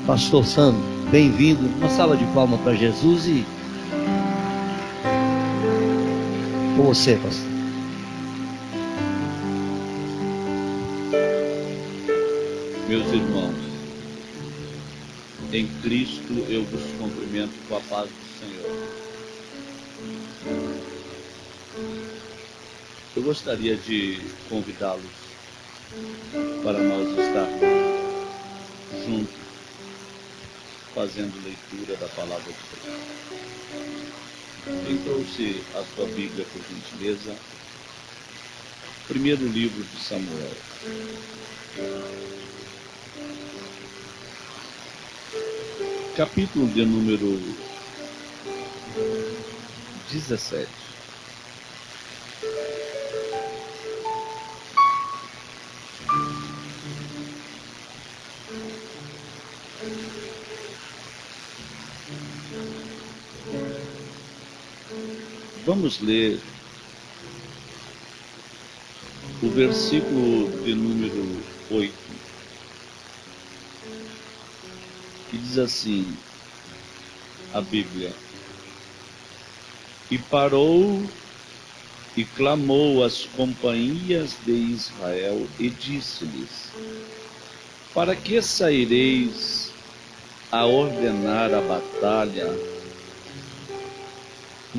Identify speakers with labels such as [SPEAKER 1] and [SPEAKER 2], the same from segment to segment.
[SPEAKER 1] Pastor Sandro, bem-vindo. Uma salva de palmas para Jesus e com você, pastor.
[SPEAKER 2] Meus irmãos, em Cristo eu vos cumprimento com a paz do Senhor. Eu gostaria de convidá-los para nós estarmos juntos, fazendo leitura da palavra de Deus. Quem trouxe a sua Bíblia, por gentileza? Primeiro livro de Samuel. Capítulo de número 17. Vamos ler o versículo de número 8, que diz assim, a Bíblia: E parou e clamou às companhias de Israel e disse-lhes: Para que saireis a ordenar a batalha?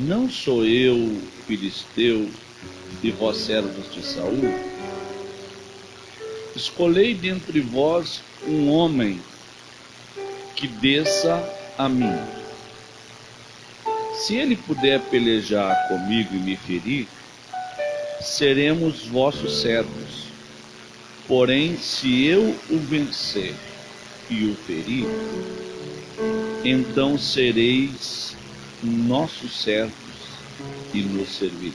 [SPEAKER 2] Não sou eu, filisteu, e vós servos de Saul? Escolhei dentre vós um homem que desça a mim. Se ele puder pelejar comigo e me ferir, seremos vossos servos. Porém, se eu o vencer e o ferir, então sereis nossos servos e nos servireis.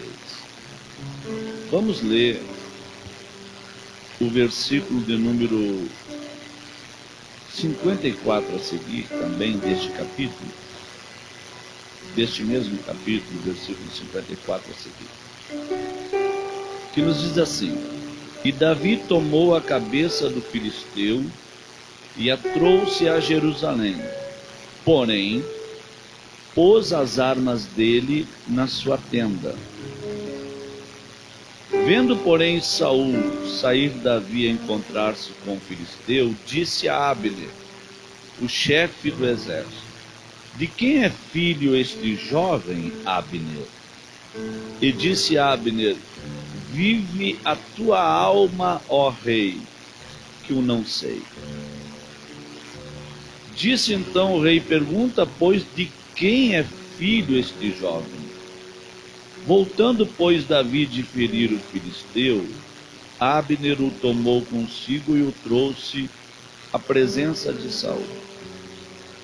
[SPEAKER 2] Vamos ler o versículo de número 54 a seguir, também deste capítulo, deste mesmo capítulo, versículo 54 a seguir, que nos diz assim: E Davi tomou a cabeça do filisteu e a trouxe a Jerusalém, porém pôs as armas dele na sua tenda. Vendo, porém, Saul sair Davi a encontrar-se com o filisteu, disse a Abner, o chefe do exército: De quem é filho este jovem, Abner? E disse Abner: Vive a tua alma, ó rei, que o não sei. Disse então o rei: Pergunta, pois, de quem é filho este jovem? Voltando, pois, Davi de ferir o filisteu, Abner o tomou consigo e o trouxe à presença de Saul,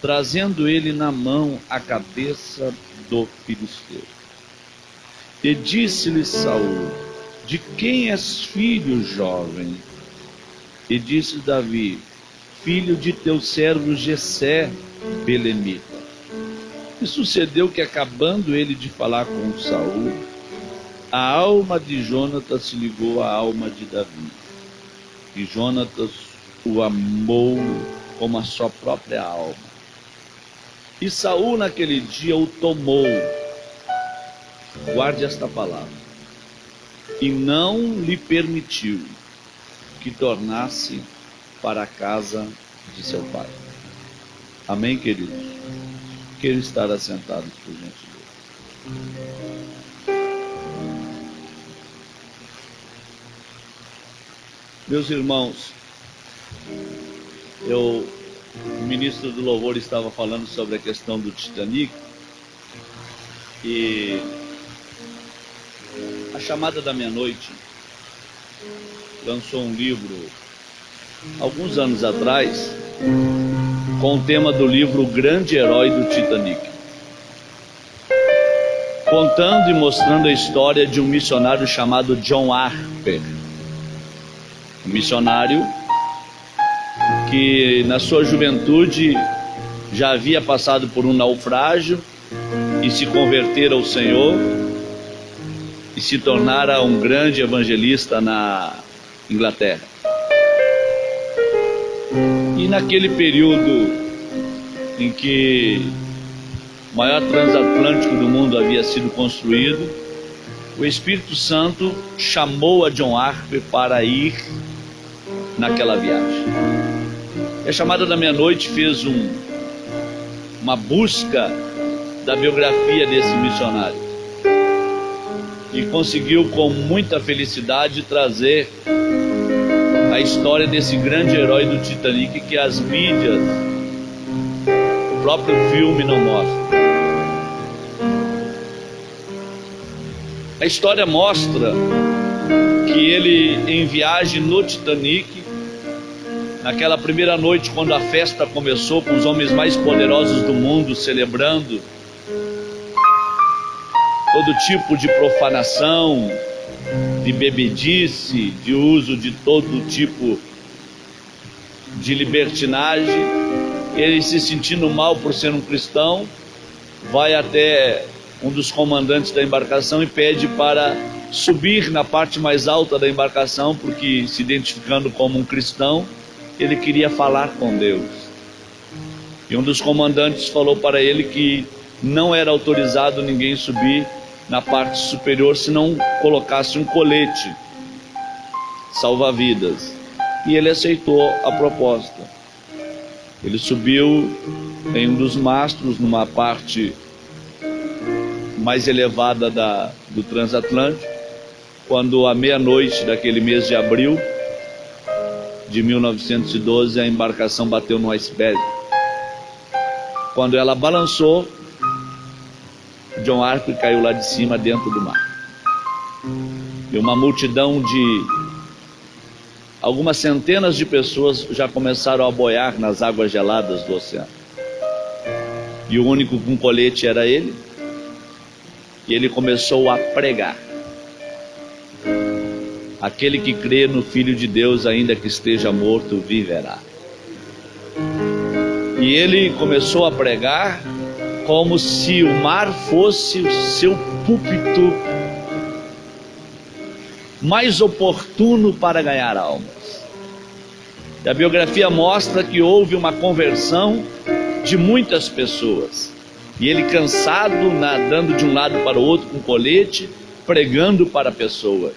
[SPEAKER 2] trazendo ele na mão a cabeça do filisteu. E disse-lhe Saul: De quem és filho, jovem? E disse Davi: Filho de teu servo Jessé, belemita. E sucedeu que, acabando ele de falar com Saul, a alma de Jonatas se ligou à alma de Davi, e Jonatas o amou como a sua própria alma. E Saul naquele dia o tomou, guarde esta palavra, e não lhe permitiu que tornasse para a casa de seu pai. Amém, queridos? Quero estar assentados, por gentileza. Meus irmãos, o ministro do louvor estava falando sobre a questão do Titanic, e a Chamada da Meia-Noite lançou um livro alguns anos atrás com o tema do livro O Grande Herói do Titanic, contando e mostrando a história de um missionário chamado John Harper, um missionário que na sua juventude já havia passado por um naufrágio e se convertera ao Senhor e se tornara um grande evangelista na Inglaterra. E naquele período em que o maior transatlântico do mundo havia sido construído, o Espírito Santo chamou a John Harper para ir naquela viagem. E a Chamada da Meia-Noite fez uma busca da biografia desse missionário e conseguiu com muita felicidade trazer a história desse grande herói do Titanic que as mídias, o próprio filme não mostra. A história mostra que ele, em viagem no Titanic, naquela primeira noite, quando a festa começou, com os homens mais poderosos do mundo celebrando todo tipo de profanação, de bebedice, de uso de todo tipo de libertinagem, ele, se sentindo mal por ser um cristão, vai até um dos comandantes da embarcação e pede para subir na parte mais alta da embarcação, porque, se identificando como um cristão, ele queria falar com Deus. E um dos comandantes falou para ele que não era autorizado ninguém subir na parte superior se não colocasse um colete salva-vidas. E ele aceitou a proposta. Ele subiu em um dos mastros, numa parte mais elevada do transatlântico, quando à meia-noite daquele mês de abril de 1912 a embarcação bateu no iceberg. Quando ela balançou, John Harper caiu lá de cima dentro do mar. E uma multidão de algumas centenas de pessoas já começaram a boiar nas águas geladas do oceano. E o único com colete era ele. E ele começou a pregar: aquele que crê no Filho de Deus, ainda que esteja morto, viverá. E ele começou a pregar como se o mar fosse o seu púlpito mais oportuno para ganhar almas. E a biografia mostra que houve uma conversão de muitas pessoas. E ele, cansado, nadando de um lado para o outro com colete, pregando para pessoas.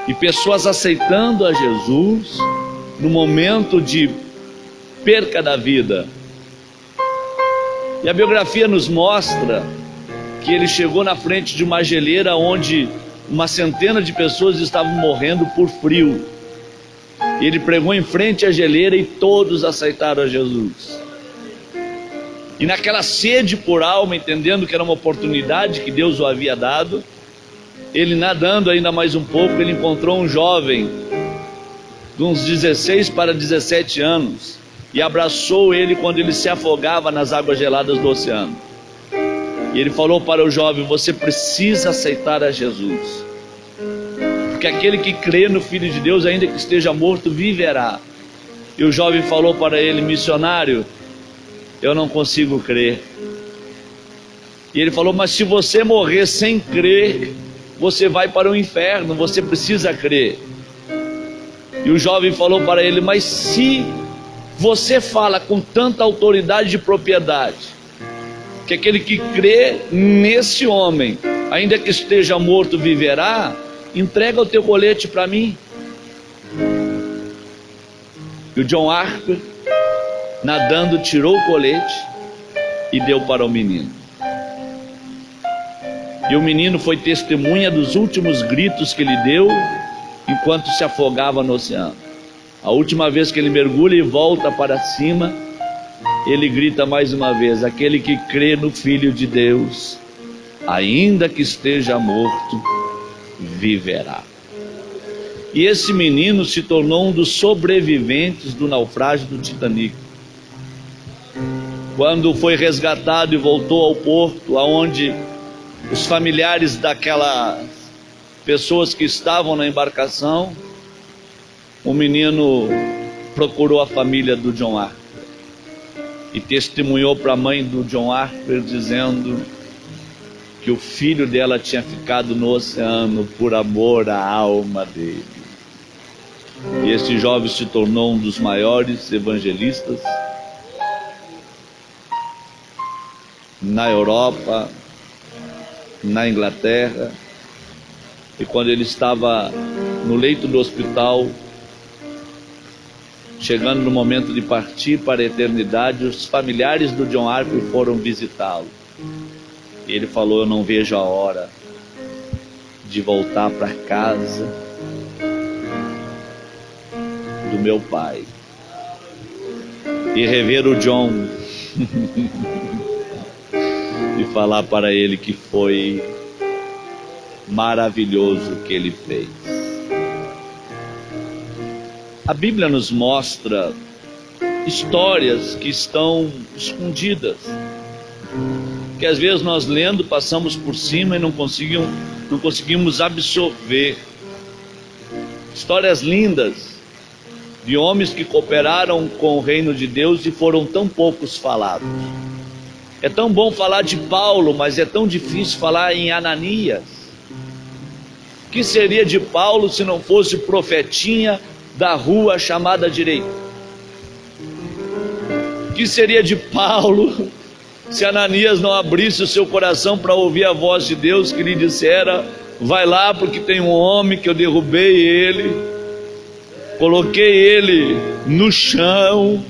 [SPEAKER 2] E pessoas aceitando a Jesus no momento de perca da vida. E a biografia nos mostra que ele chegou na frente de uma geleira onde uma centena de pessoas estavam morrendo por frio. E ele pregou em frente à geleira e todos aceitaram a Jesus. E naquela sede por alma, entendendo que era uma oportunidade que Deus o havia dado, ele, nadando ainda mais um pouco, ele encontrou um jovem de uns 16 para 17 anos e abraçou ele quando ele se afogava nas águas geladas do oceano. E ele falou para o jovem: você precisa aceitar a Jesus, porque aquele que crê no Filho de Deus, ainda que esteja morto, viverá. E o jovem falou para ele: missionário, eu não consigo crer. E ele falou: mas se você morrer sem crer, você vai para o inferno, você precisa crer. E o jovem falou para ele: mas se você fala com tanta autoridade e propriedade, que aquele que crê nesse homem, ainda que esteja morto, viverá, entrega o teu colete para mim. E o John Harper, nadando, tirou o colete e deu para o menino. E o menino foi testemunha dos últimos gritos que ele deu enquanto se afogava no oceano. A última vez que ele mergulha e volta para cima, ele grita mais uma vez: aquele que crê no Filho de Deus, ainda que esteja morto, viverá. E esse menino se tornou um dos sobreviventes do naufrágio do Titanic. Quando foi resgatado e voltou ao porto, aonde os familiares daquelas pessoas que estavam na embarcação, o menino procurou a família do John Harper e testemunhou para a mãe do John Harper, dizendo que o filho dela tinha ficado no oceano por amor à alma dele. E esse jovem se tornou um dos maiores evangelistas na Europa, na Inglaterra, e quando ele estava no leito do hospital, chegando no momento de partir para a eternidade, os familiares do John Arco foram visitá-lo. E ele falou: eu não vejo a hora de voltar para casa do meu pai e rever o John e falar para ele que foi maravilhoso o que ele fez. A Bíblia nos mostra histórias que estão escondidas, que às vezes nós lendo passamos por cima e não conseguimos absorver. Histórias lindas de homens que cooperaram com o reino de Deus e foram tão poucos falados. É tão bom falar de Paulo, mas é tão difícil falar em Ananias. O que seria de Paulo se não fosse profetinha da rua chamada direita? O que seria de Paulo se Ananias não abrisse o seu coração para ouvir a voz de Deus que lhe dissera: vai lá porque tem um homem que eu derrubei ele, coloquei ele no chão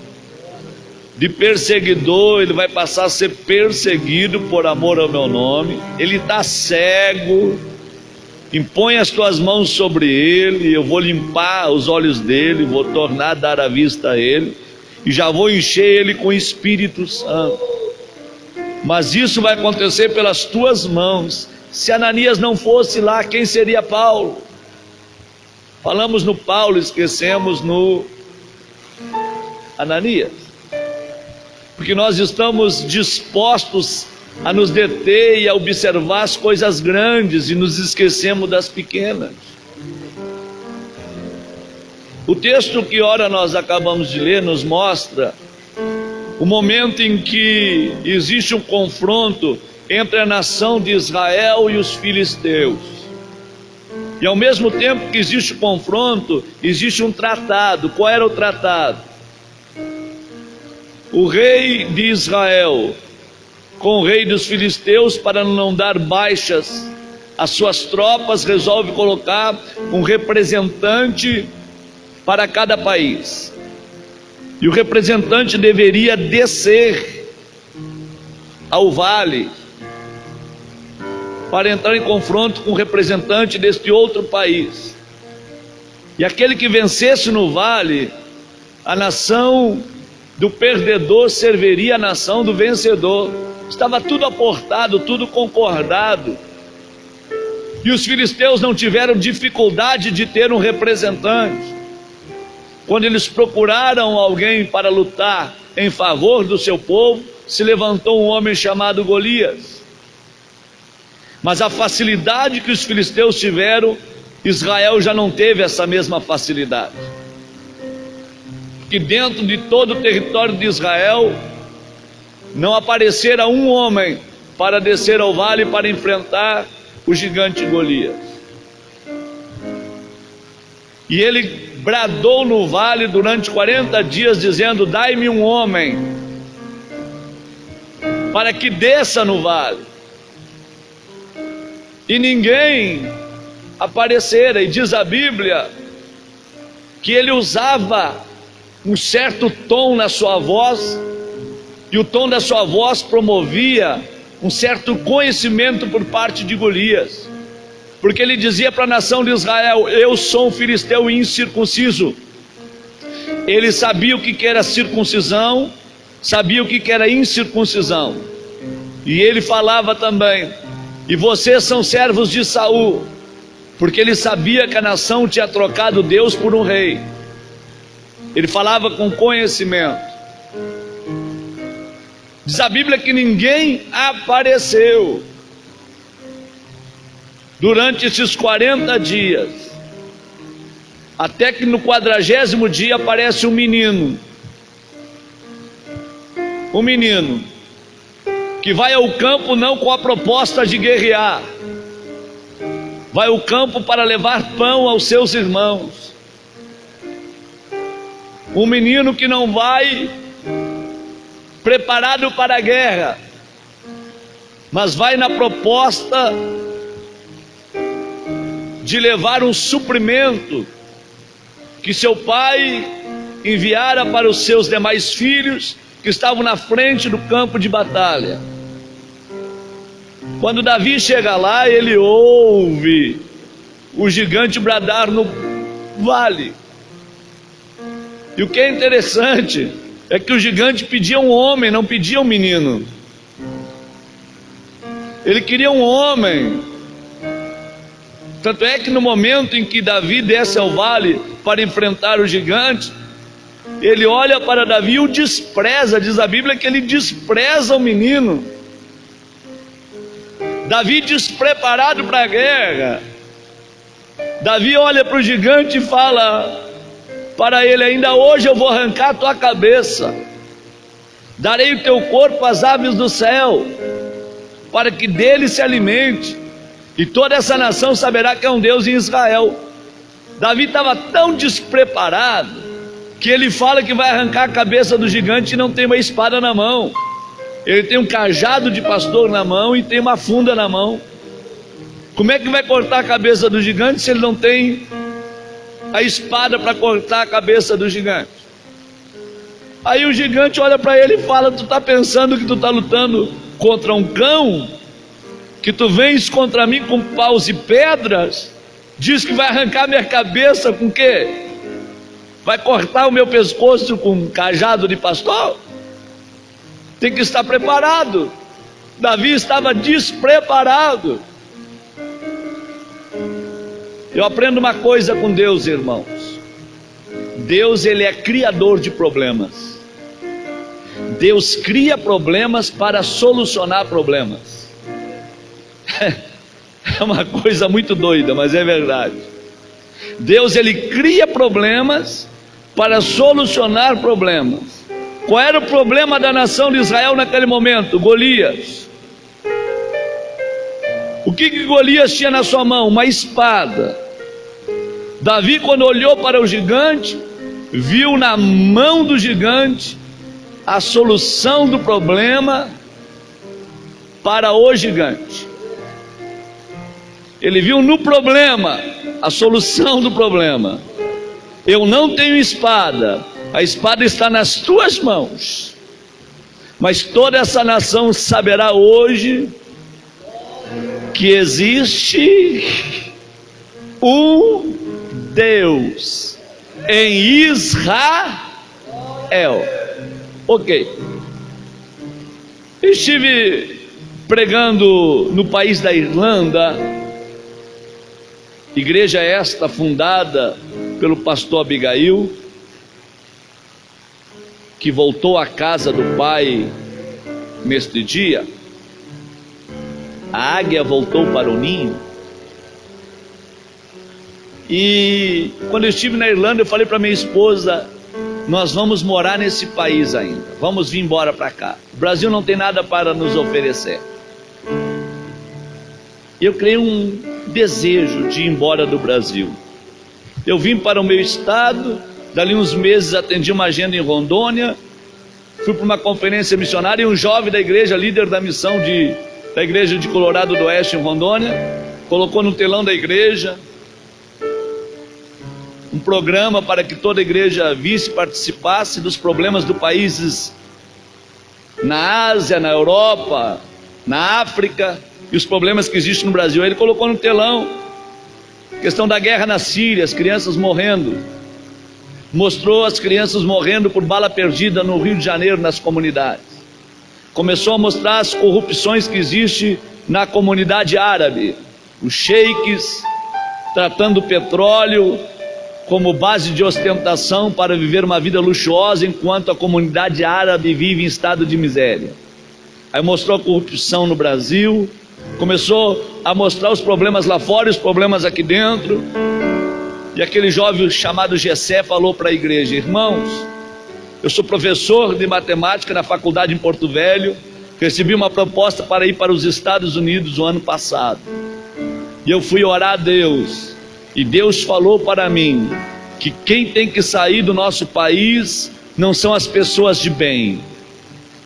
[SPEAKER 2] de perseguidor, ele vai passar a ser perseguido por amor ao meu nome, ele está cego, impõe as tuas mãos sobre ele, eu vou limpar os olhos dele, vou tornar a dar a vista a ele, e já vou encher ele com o Espírito Santo. Mas isso vai acontecer pelas tuas mãos. Se Ananias não fosse lá, quem seria Paulo? Falamos no Paulo, esquecemos no Ananias, porque nós estamos dispostos a nos deter e a observar as coisas grandes e nos esquecemos das pequenas. O texto que ora nós acabamos de ler nos mostra o momento em que existe um confronto entre a nação de Israel e os filisteus. E ao mesmo tempo que existe o confronto, existe um tratado. Qual era o tratado? O rei de Israel com o rei dos filisteus, para não dar baixas às suas tropas, resolve colocar um representante para cada país. E o representante deveria descer ao vale para entrar em confronto com o representante deste outro país. E aquele que vencesse no vale, a nação do perdedor serviria a nação do vencedor. Estava tudo aportado, tudo concordado. E os filisteus não tiveram dificuldade de ter um representante. Quando eles procuraram alguém para lutar em favor do seu povo, se levantou um homem chamado Golias. Mas a facilidade que os filisteus tiveram, Israel já não teve essa mesma facilidade. Que dentro de todo o território de Israel não aparecera um homem para descer ao vale para enfrentar o gigante Golias. E ele bradou no vale durante 40 dias dizendo: dai-me um homem para que desça no vale. E ninguém aparecera, e diz a Bíblia que ele usava um certo tom na sua voz, e o tom da sua voz promovia um certo conhecimento por parte de Golias, porque ele dizia para a nação de Israel: eu sou um filisteu incircunciso. Ele sabia o que era circuncisão, sabia o que era incircuncisão, e ele falava também: e vocês são servos de Saul, porque ele sabia que a nação tinha trocado Deus por um rei. Ele falava com conhecimento. Diz a Bíblia que ninguém apareceu durante esses 40 dias, até que no 40º dia aparece um menino que vai ao campo não com a proposta de guerrear, vai ao campo para levar pão aos seus irmãos. Um menino que não vai preparado para a guerra, mas vai na proposta de levar um suprimento que seu pai enviara para os seus demais filhos que estavam na frente do campo de batalha. Quando Davi chega lá, ele ouve o gigante bradar no vale. E o que é interessante é que o gigante pedia um homem, não pedia um menino. Ele queria um homem. Tanto é que no momento em que Davi desce ao vale para enfrentar o gigante, ele olha para Davi e o despreza. Diz a Bíblia que ele despreza o menino. Davi despreparado para a guerra. Davi olha para o gigante e fala para ele: ainda hoje eu vou arrancar a tua cabeça, darei o teu corpo às aves do céu, para que dele se alimente, e toda essa nação saberá que é um Deus em Israel. Davi estava tão despreparado que ele fala que vai arrancar a cabeça do gigante e não tem uma espada na mão. Ele tem um cajado de pastor na mão e tem uma funda na mão. Como é que vai cortar a cabeça do gigante se ele não tem a espada para cortar a cabeça do gigante? Aí o gigante olha para ele e fala: tu está pensando que tu está lutando contra um cão? Que tu vens contra mim com paus e pedras? Diz que vai arrancar minha cabeça com o quê? Vai cortar o meu pescoço com um cajado de pastor? Tem que estar preparado. Davi estava despreparado. Eu aprendo uma coisa com Deus, irmãos. Deus, ele é criador de problemas. Deus cria problemas para solucionar problemas. É uma coisa muito doida, mas é verdade. Deus, ele cria problemas para solucionar problemas. Qual era o problema da nação de Israel naquele momento? Golias. O que Golias tinha na sua mão? Uma espada. Davi, quando olhou para o gigante, viu na mão do gigante a solução do problema para o gigante. Ele viu no problema a solução do problema. Eu não tenho espada, a espada está nas tuas mãos, mas toda essa nação saberá hoje que existe um Deus em Israel. Ok. Estive pregando no país da Irlanda, igreja esta fundada pelo pastor Abigail, que voltou à casa do pai neste dia. A águia voltou para o ninho. E quando eu estive na Irlanda, eu falei para minha esposa: nós vamos morar nesse país ainda, vamos vir embora para cá. O Brasil não tem nada para nos oferecer. Eu criei um desejo de ir embora do Brasil. Eu vim para o meu estado, dali uns meses atendi uma agenda em Rondônia, fui para uma conferência missionária, e um jovem da igreja, líder da missão da igreja de Colorado do Oeste em Rondônia, colocou no telão da igreja um programa para que toda a igreja visse e participasse dos problemas dos países na Ásia, na Europa, na África, e os problemas que existem no Brasil. Ele colocou no telão a questão da guerra na Síria, as crianças morrendo. Mostrou as crianças morrendo por bala perdida no Rio de Janeiro, nas comunidades. Começou a mostrar as corrupções que existem na comunidade árabe, os sheiks tratando o petróleo como base de ostentação para viver uma vida luxuosa, enquanto a comunidade árabe vive em estado de miséria. Aí mostrou a corrupção no Brasil, começou a mostrar os problemas lá fora e os problemas aqui dentro. E aquele jovem chamado Gessé falou para a igreja: irmãos, eu sou professor de matemática na faculdade em Porto Velho, recebi uma proposta para ir para os Estados Unidos o ano passado, e eu fui orar a Deus, e Deus falou para mim que quem tem que sair do nosso país não são as pessoas de bem.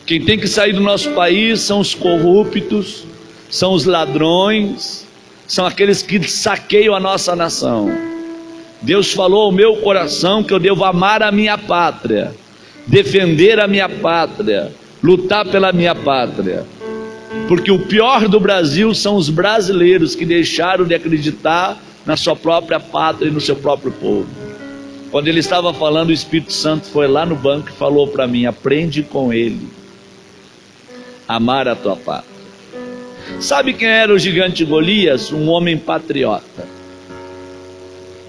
[SPEAKER 2] Quem tem que sair do nosso país são os corruptos, são os ladrões, são aqueles que saqueiam a nossa nação. Deus falou ao meu coração que eu devo amar a minha pátria, defender a minha pátria, lutar pela minha pátria, porque o pior do Brasil são os brasileiros que deixaram de acreditar na sua própria pátria e no seu próprio povo. Quando ele estava falando, o Espírito Santo foi lá no banco e falou para mim: aprende com ele, amar a tua pátria. Sabe quem era o gigante Golias? Um homem patriota.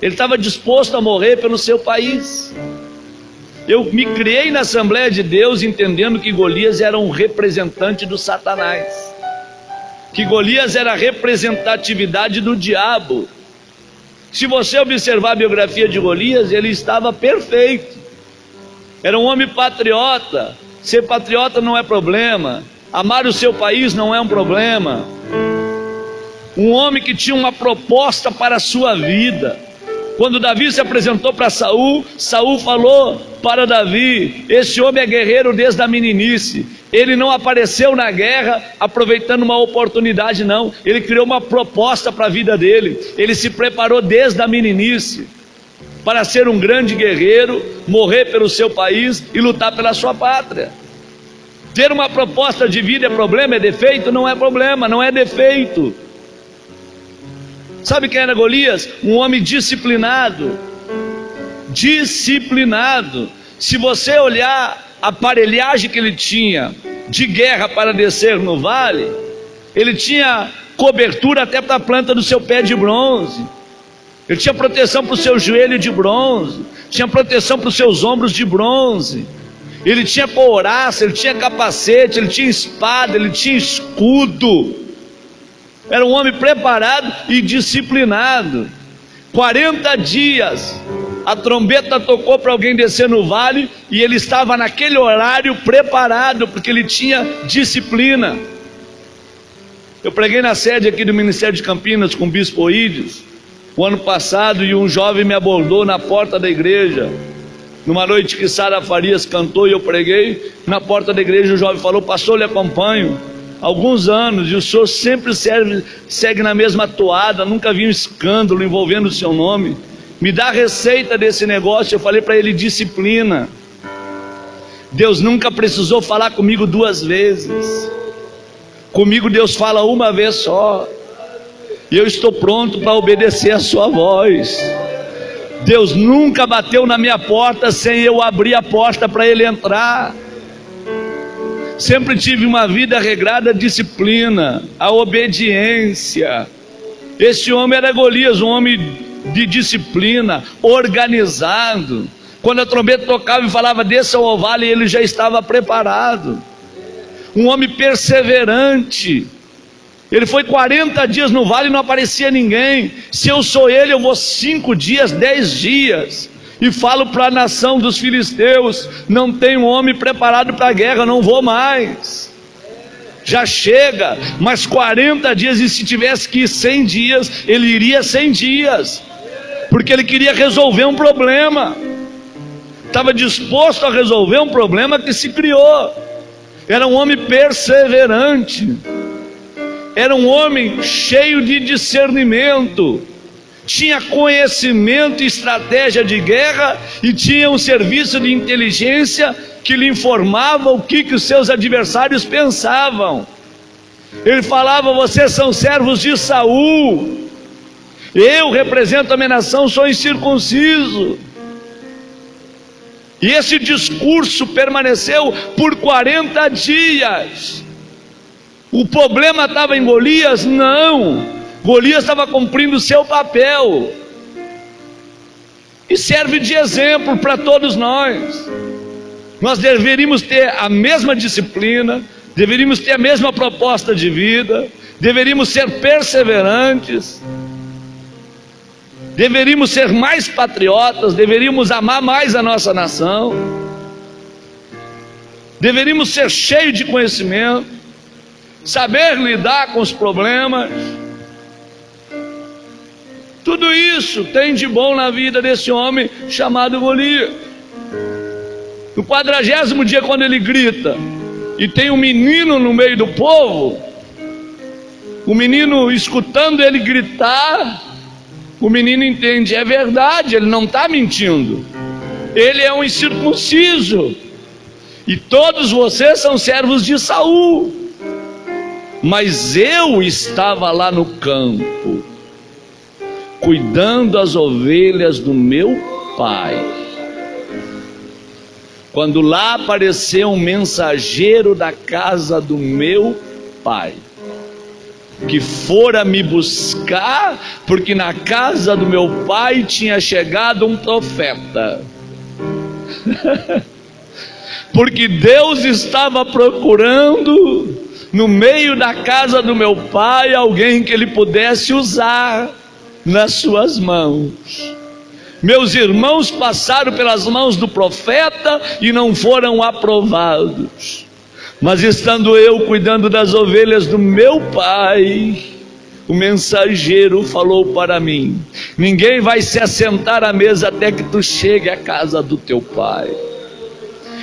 [SPEAKER 2] Ele estava disposto a morrer pelo seu país. Eu me criei na Assembleia de Deus entendendo que Golias era um representante do Satanás, que Golias era a representatividade do diabo. Se você observar a biografia de Golias, ele estava perfeito. Era um homem patriota. Ser patriota não é problema. Amar o seu país não é um problema. Um homem que tinha uma proposta para a sua vida. Quando Davi se apresentou para Saul, Saul falou para Davi: esse homem é guerreiro desde a meninice. Ele não apareceu na guerra aproveitando uma oportunidade, não. Ele criou uma proposta para a vida dele. Ele se preparou desde a meninice para ser um grande guerreiro, morrer pelo seu país e lutar pela sua pátria. Ter uma proposta de vida é problema, é defeito? Não é problema, não é defeito. Sabe quem era Golias? Um homem disciplinado. Disciplinado. Se você olhar a aparelhagem que ele tinha de guerra para descer no vale, ele tinha cobertura até para a planta do seu pé de bronze. Ele tinha proteção para o seu joelho de bronze. Tinha proteção para os seus ombros de bronze. Ele tinha couraça, ele tinha capacete, ele tinha espada, ele tinha escudo. Era um homem preparado e disciplinado. 40 dias a trombeta tocou para alguém descer no vale, e ele estava naquele horário preparado, porque ele tinha disciplina. Eu preguei na sede aqui do Ministério de Campinas com o Bispo Oídios o ano passado, e um jovem me abordou na porta da igreja, numa noite que Sara Farias cantou e eu preguei. Na porta da igreja o jovem falou: pastor, eu lhe acompanho há alguns anos e o senhor sempre segue na mesma toada, nunca vi um escândalo envolvendo o seu nome, me dá a receita desse negócio. Eu falei para ele: disciplina. Deus nunca precisou falar comigo duas vezes. Comigo Deus fala uma vez só, e eu estou pronto para obedecer a sua voz. Deus nunca bateu na minha porta sem eu abrir a porta para ele entrar. Sempre tive uma vida regrada, a disciplina, a obediência. Esse homem era Golias, um homem de disciplina, organizado. Quando a trombeta tocava e falava: desça ao vale, ele já estava preparado. Um homem perseverante. Ele foi 40 dias no vale e não aparecia ninguém. Se eu sou ele, eu vou 5 dias, 10 dias, e falo para a nação dos filisteus: não tem um homem preparado para a guerra, não vou mais, já chega. Mas 40 dias, e se tivesse que ir 100 dias, ele iria 100 dias, porque ele queria resolver um problema, estava disposto a resolver um problema que se criou. Era um homem perseverante, era um homem cheio de discernimento, tinha conhecimento e estratégia de guerra, e tinha um serviço de inteligência que lhe informava o que os seus adversários pensavam. Ele falava: vocês são servos de Saul, eu represento a minha nação, sou incircunciso. E esse discurso permaneceu por 40 dias. O problema estava em Golias? Não. Golias estava cumprindo o seu papel, e serve de exemplo para todos nós. Nós deveríamos ter a mesma disciplina, deveríamos ter a mesma proposta de vida, deveríamos ser perseverantes, deveríamos ser mais patriotas, deveríamos amar mais a nossa nação, deveríamos ser cheios de conhecimento, saber lidar com os problemas. Tudo isso tem de bom na vida desse homem chamado Golias. No 40º dia, quando ele grita e tem um menino no meio do povo, O menino, escutando ele gritar, o menino entende, é verdade, ele não está mentindo. Ele é um incircunciso. E todos vocês são servos de Saul. Mas eu estava lá no campo, cuidando das ovelhas do meu pai, quando lá apareceu um mensageiro da casa do meu pai, que fora me buscar, porque na casa do meu pai tinha chegado um profeta. Porque Deus estava procurando no meio da casa do meu pai alguém que ele pudesse usar nas suas mãos. Meus irmãos passaram pelas mãos do profeta e não foram aprovados. Mas estando eu cuidando das ovelhas do meu pai, o mensageiro falou para mim: ninguém vai se assentar à mesa até que tu chegue à casa do teu pai.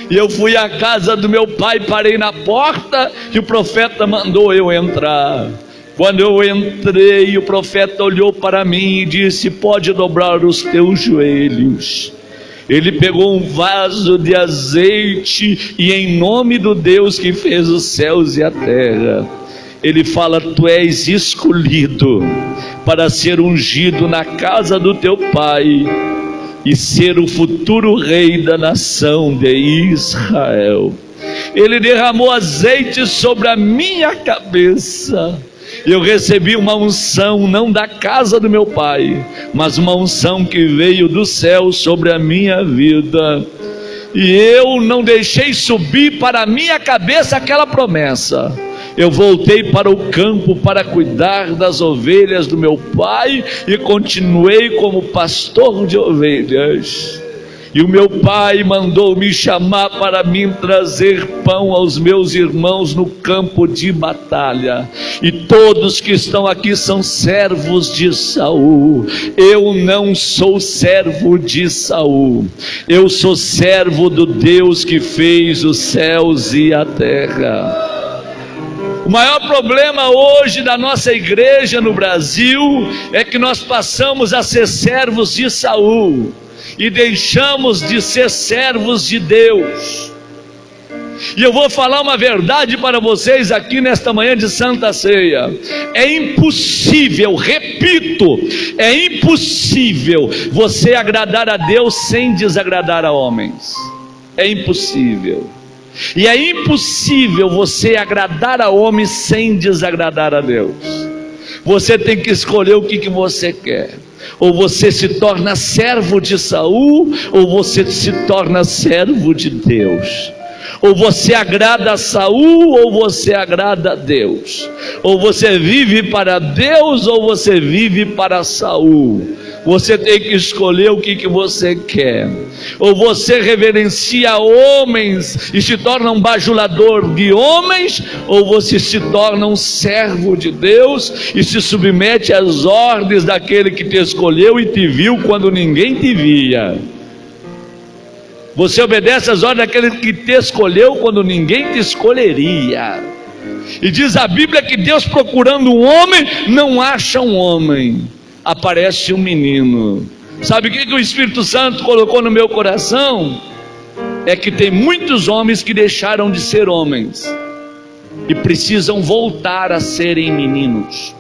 [SPEAKER 2] E eu fui à casa do meu pai, parei na porta e o profeta mandou eu entrar. Quando eu entrei, o profeta olhou para mim e disse: pode dobrar os teus joelhos. Ele pegou um vaso de azeite e, em nome do Deus que fez os céus e a terra, ele fala: tu és escolhido para ser ungido na casa do teu pai e ser o futuro rei da nação de Israel. Ele derramou azeite sobre a minha cabeça. Eu recebi uma unção, não da casa do meu pai, mas uma unção que veio do céu sobre a minha vida. E eu não deixei subir para a minha cabeça aquela promessa. Eu voltei para o campo para cuidar das ovelhas do meu pai e continuei como pastor de ovelhas. E o meu pai mandou me chamar para mim trazer pão aos meus irmãos no campo de batalha. E todos que estão aqui são servos de Saul. Eu não sou servo de Saul. Eu sou servo do Deus que fez os céus e a terra. O maior problema hoje da nossa igreja no Brasil é que nós passamos a ser servos de Saul e deixamos de ser servos de Deus. E eu vou falar uma verdade para vocês aqui nesta manhã de Santa Ceia. É impossível, repito, é impossível você agradar a Deus sem desagradar a homens. É impossível. E é impossível você agradar a homens sem desagradar a Deus. Você tem que escolher o que você quer. Ou você se torna servo de Saul, ou você se torna servo de Deus. Ou você agrada a Saul, ou você agrada a Deus. Ou você vive para Deus, ou você vive para Saul. Você tem que escolher o que você quer. Ou você reverencia homens e se torna um bajulador de homens, ou você se torna um servo de Deus e se submete às ordens daquele que te escolheu e te viu quando ninguém te via. Você obedece às ordens daquele que te escolheu quando ninguém te escolheria. E diz a Bíblia que Deus, procurando um homem, não acha um homem. Aparece um menino. Sabe o que o Espírito Santo colocou no meu coração? É que tem muitos homens que deixaram de ser homens e precisam voltar a serem meninos.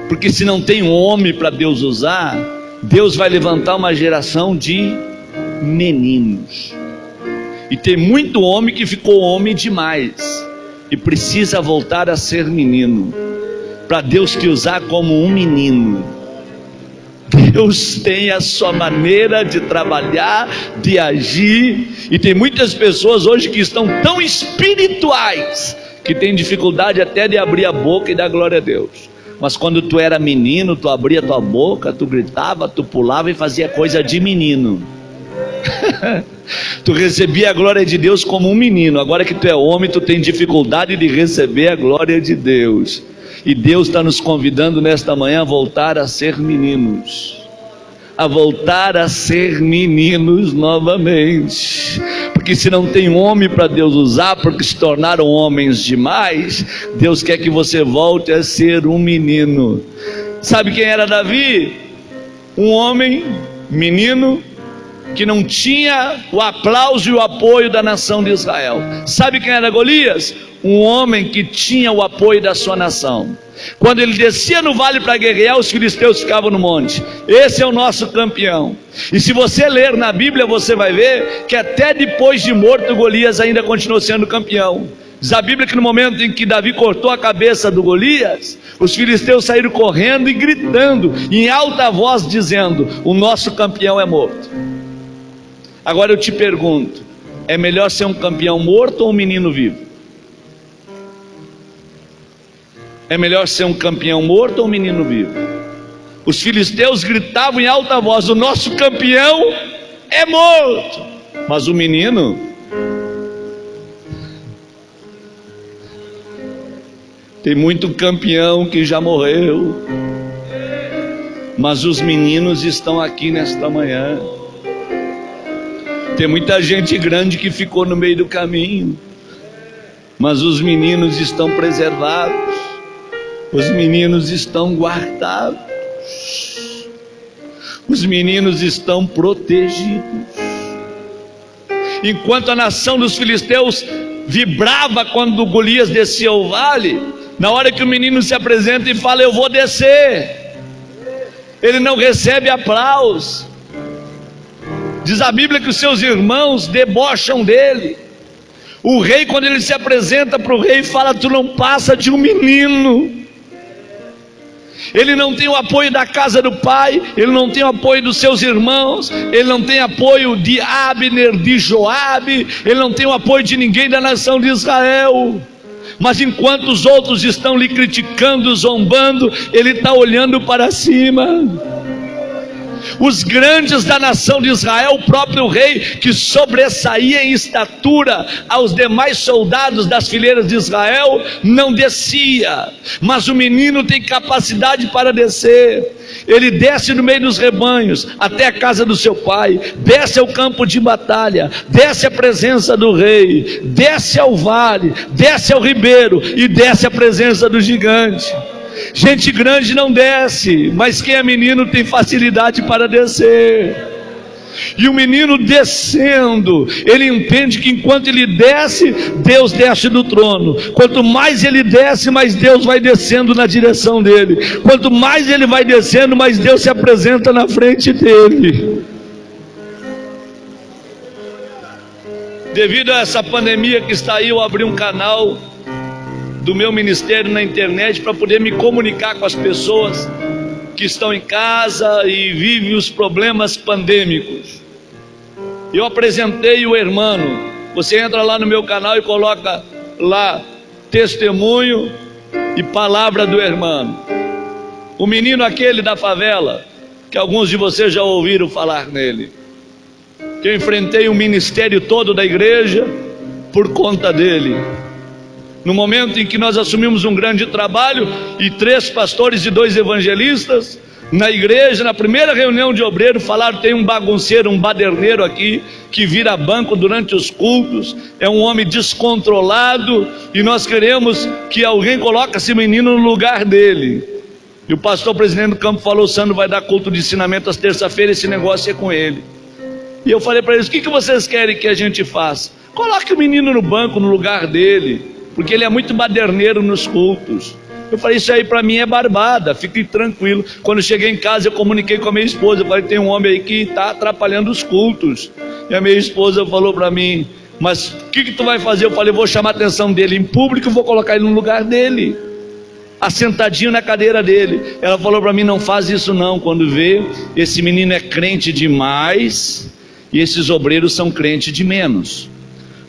[SPEAKER 2] Porque se não tem um homem para Deus usar, Deus vai levantar uma geração de meninos. E tem muito homem que ficou homem demais e precisa voltar a ser menino, para Deus te usar como um menino. Deus tem a sua maneira de trabalhar, de agir, e tem muitas pessoas hoje que estão tão espirituais que têm dificuldade até de abrir a boca e dar glória a Deus. Mas quando tu era menino, tu abria tua boca, tu gritava, tu pulava e fazia coisa de menino. Tu recebia a glória de Deus como um menino. Agora que tu é homem, tu tem dificuldade de receber a glória de Deus. E Deus está nos convidando nesta manhã a voltar a ser meninos, a voltar a ser meninos novamente, porque se não tem homem para Deus usar, porque se tornaram homens demais, Deus quer que você volte a ser um menino. Sabe quem era Davi? Um homem, menino, que não tinha o aplauso e o apoio da nação de Israel. Sabe quem era Golias? Um homem que tinha o apoio da sua nação. Quando ele descia no vale para guerrear, os filisteus ficavam no monte. Esse é o nosso campeão. E se você ler na Bíblia, você vai ver que até depois de morto, Golias ainda continuou sendo campeão. Diz a Bíblia que no momento em que Davi cortou a cabeça do Golias, os filisteus saíram correndo e gritando em alta voz, dizendo: o nosso campeão é morto. Agora eu te pergunto, é melhor ser um campeão morto ou um menino vivo? É melhor ser um campeão morto ou um menino vivo? Os filisteus gritavam em alta voz: o nosso campeão é morto. Mas o menino, tem muito campeão que já morreu, mas os meninos estão aqui nesta manhã. Tem muita gente grande que ficou no meio do caminho, mas os meninos estão preservados, os meninos estão guardados, os meninos estão protegidos. Enquanto a nação dos filisteus vibrava quando Golias descia ao vale, na hora que o menino se apresenta e fala: eu vou descer, ele não recebe aplauso. Diz a Bíblia que os seus irmãos debocham dele. O rei, quando ele se apresenta para o rei, fala: tu não passa de um menino. Ele não tem o apoio da casa do pai, ele não tem o apoio dos seus irmãos, ele não tem apoio de Abner, de Joabe, ele não tem o apoio de ninguém da nação de Israel. Mas enquanto os outros estão lhe criticando, zombando, ele está olhando para cima. Os grandes da nação de Israel, o próprio rei, que sobressaía em estatura aos demais soldados das fileiras de Israel, não descia. Mas o menino tem capacidade para descer. Ele desce no meio dos rebanhos até a casa do seu pai, desce ao campo de batalha, desce à presença do rei, desce ao vale, desce ao ribeiro e desce à presença do gigante. Gente grande não desce, mas quem é menino tem facilidade para descer. E o menino descendo, ele entende que enquanto ele desce, Deus desce do trono. Quanto mais ele desce, mais Deus vai descendo na direção dele. Quanto mais ele vai descendo, mais Deus se apresenta na frente dele. Devido a essa pandemia que está aí, eu abri um canal do meu ministério na internet para poder me comunicar com as pessoas que estão em casa e vivem os problemas pandêmicos. Eu apresentei o hermano. Você entra lá no meu canal e coloca lá testemunho e palavra do hermano. O menino aquele da favela, que alguns de vocês já ouviram falar nele, que eu enfrentei o ministério todo da igreja por conta dele. No momento em que nós assumimos um grande trabalho, e 3 pastores e 2 evangelistas, na igreja, na primeira reunião de obreiro, falaram: tem um bagunceiro, um baderneiro aqui, que vira banco durante os cultos, é um homem descontrolado, e nós queremos que alguém coloque esse menino no lugar dele. E o pastor presidente do campo falou: o Sandro vai dar culto de ensinamento às terça-feiras, esse negócio é com ele. E eu falei para eles: o que vocês querem que a gente faça? Coloque o menino no banco, no lugar dele, porque ele é muito baderneiro nos cultos. Eu falei: isso aí para mim é barbada, fique tranquilo. Quando eu cheguei em casa, eu comuniquei com a minha esposa. Eu falei: tem um homem aí que está atrapalhando os cultos. E a minha esposa falou para mim: mas o que tu vai fazer? Eu falei: vou chamar a atenção dele em público e vou colocar ele no lugar dele, assentadinho na cadeira dele. Ela falou para mim: não faz isso não. Quando vê, esse menino é crente demais e esses obreiros são crentes de menos.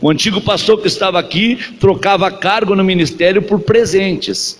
[SPEAKER 2] O antigo pastor que estava aqui trocava cargo no ministério por presentes.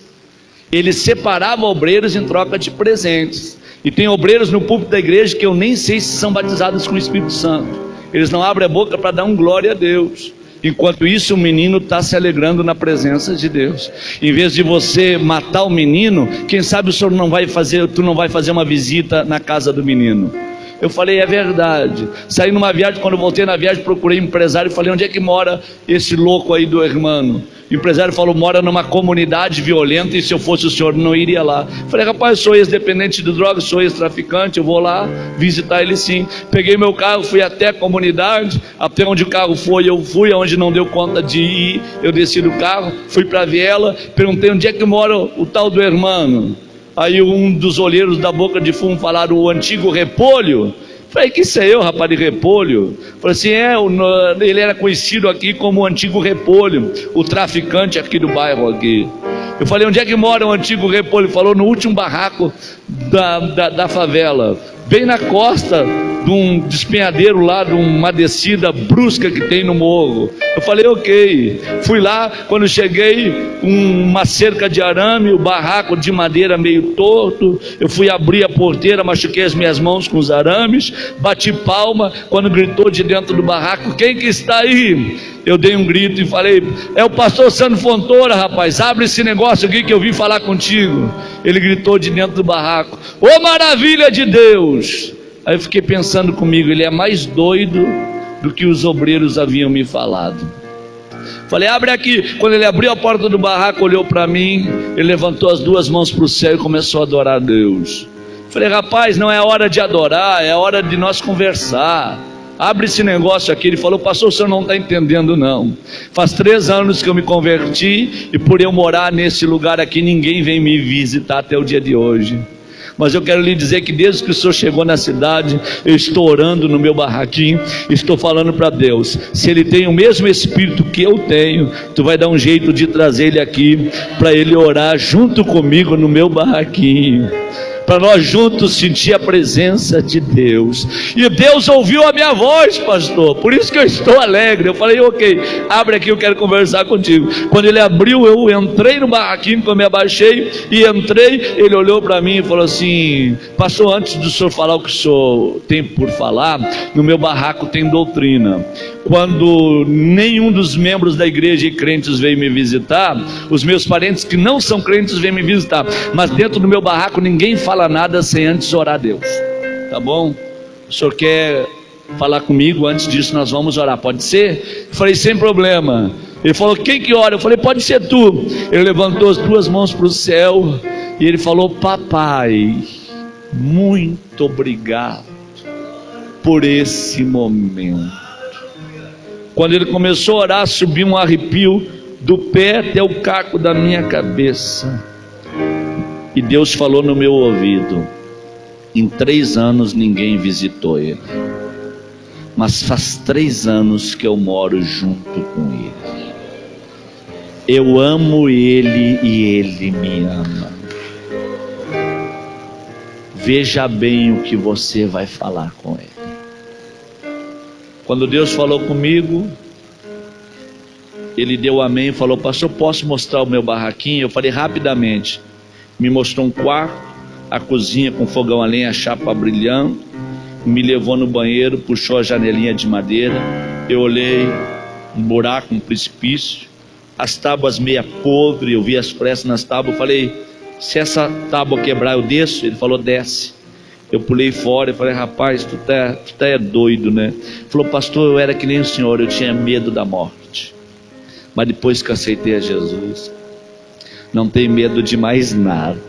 [SPEAKER 2] Ele separava obreiros em troca de presentes. E tem obreiros no púlpito da igreja que eu nem sei se são batizados com o Espírito Santo. Eles não abrem a boca para dar um glória a Deus. Enquanto isso, o menino está se alegrando na presença de Deus. Em vez de você matar o menino, quem sabe o senhor não vai fazer, tu não vai fazer uma visita na casa do menino. Eu falei, é verdade. Saí numa viagem, quando voltei na viagem, procurei um empresário e falei, onde é que mora esse louco aí do irmão? O empresário falou, mora numa comunidade violenta, e se eu fosse o senhor não iria lá. Falei, rapaz, eu sou ex-dependente de drogas, sou ex-traficante, eu vou lá visitar ele sim. Peguei meu carro, fui até a comunidade, até onde o carro foi, eu fui, aonde não deu conta de ir, eu desci do carro, fui para a viela, perguntei onde é que mora o tal do irmão. Aí um dos olheiros da Boca de Fumo falaram, o antigo Repolho. Falei, que sei eu, rapaz, de Repolho? Falei assim, ele era conhecido aqui como o antigo Repolho, o traficante aqui do bairro aqui. Eu falei, onde é que mora o antigo Repolho? Ele falou, no último barraco da favela, bem na costa de um despenhadeiro lá, de uma descida brusca que tem no morro. Eu falei, ok. Fui lá, quando cheguei, uma cerca de arame, o barraco de madeira meio torto. Eu fui abrir a porteira, machuquei as minhas mãos com os arames, bati palma, quando gritou de dentro do barraco, quem que está aí? Eu dei um grito e falei, é o pastor Sandro Fontoura, rapaz, abre esse negócio aqui que eu vim falar contigo. Ele gritou de dentro do barraco, ô maravilha de Deus! Aí eu fiquei pensando comigo, ele é mais doido do que os obreiros haviam me falado. Falei, abre aqui. Quando ele abriu a porta do barraco, olhou para mim, ele levantou as duas mãos para o céu e começou a adorar a Deus. Falei, rapaz, não é hora de adorar, é hora de nós conversar. Abre esse negócio aqui. Ele falou, pastor, o senhor não está entendendo não. Faz 3 anos que eu me converti, e por eu morar nesse lugar aqui, ninguém vem me visitar até o dia de hoje. Mas eu quero lhe dizer que desde que o senhor chegou na cidade, eu estou orando no meu barraquinho, estou falando para Deus, se ele tem o mesmo espírito que eu tenho, tu vai dar um jeito de trazer ele aqui, para ele orar junto comigo no meu barraquinho, para nós juntos sentir a presença de Deus. E Deus ouviu a minha voz, pastor, por isso que eu estou alegre. Eu falei, ok, abre aqui, eu quero conversar contigo. Quando ele abriu, eu entrei no barraquinho, quando eu me abaixei e entrei, ele olhou para mim e falou assim, pastor, antes do senhor falar o que o senhor tem por falar, no meu barraco tem doutrina. Quando nenhum dos membros da igreja e crentes veio me visitar, os meus parentes que não são crentes vêm me visitar, mas dentro do meu barraco ninguém fala nada sem antes orar a Deus, tá bom? O senhor quer falar comigo? Antes disso nós vamos orar, pode ser? Eu falei, sem problema. Ele falou, quem que ora? Eu falei, pode ser tu. Ele levantou as 2 mãos para o céu e ele falou, papai, muito obrigado por esse momento. Quando ele começou a orar, subiu um arrepio do pé até o caco da minha cabeça. E Deus falou no meu ouvido, em 3 anos ninguém visitou ele, mas faz 3 anos que eu moro junto com ele. Eu amo ele e ele me ama. Veja bem o que você vai falar com ele. Quando Deus falou comigo, ele deu amém e falou, pastor, posso mostrar o meu barraquinho? Eu falei, rapidamente. Me mostrou um quarto, a cozinha com fogão a lenha, a chapa brilhando, me levou no banheiro, puxou a janelinha de madeira, eu olhei, um buraco, um precipício, as tábuas meia podre, eu vi as frestas nas tábuas, eu falei, se essa tábua quebrar eu desço? Ele falou, desce. Eu pulei fora e falei, rapaz, tu tá doido, né? Ele falou, pastor, eu era que nem o senhor, eu tinha medo da morte, mas depois que aceitei a Jesus, não tenho medo de mais nada,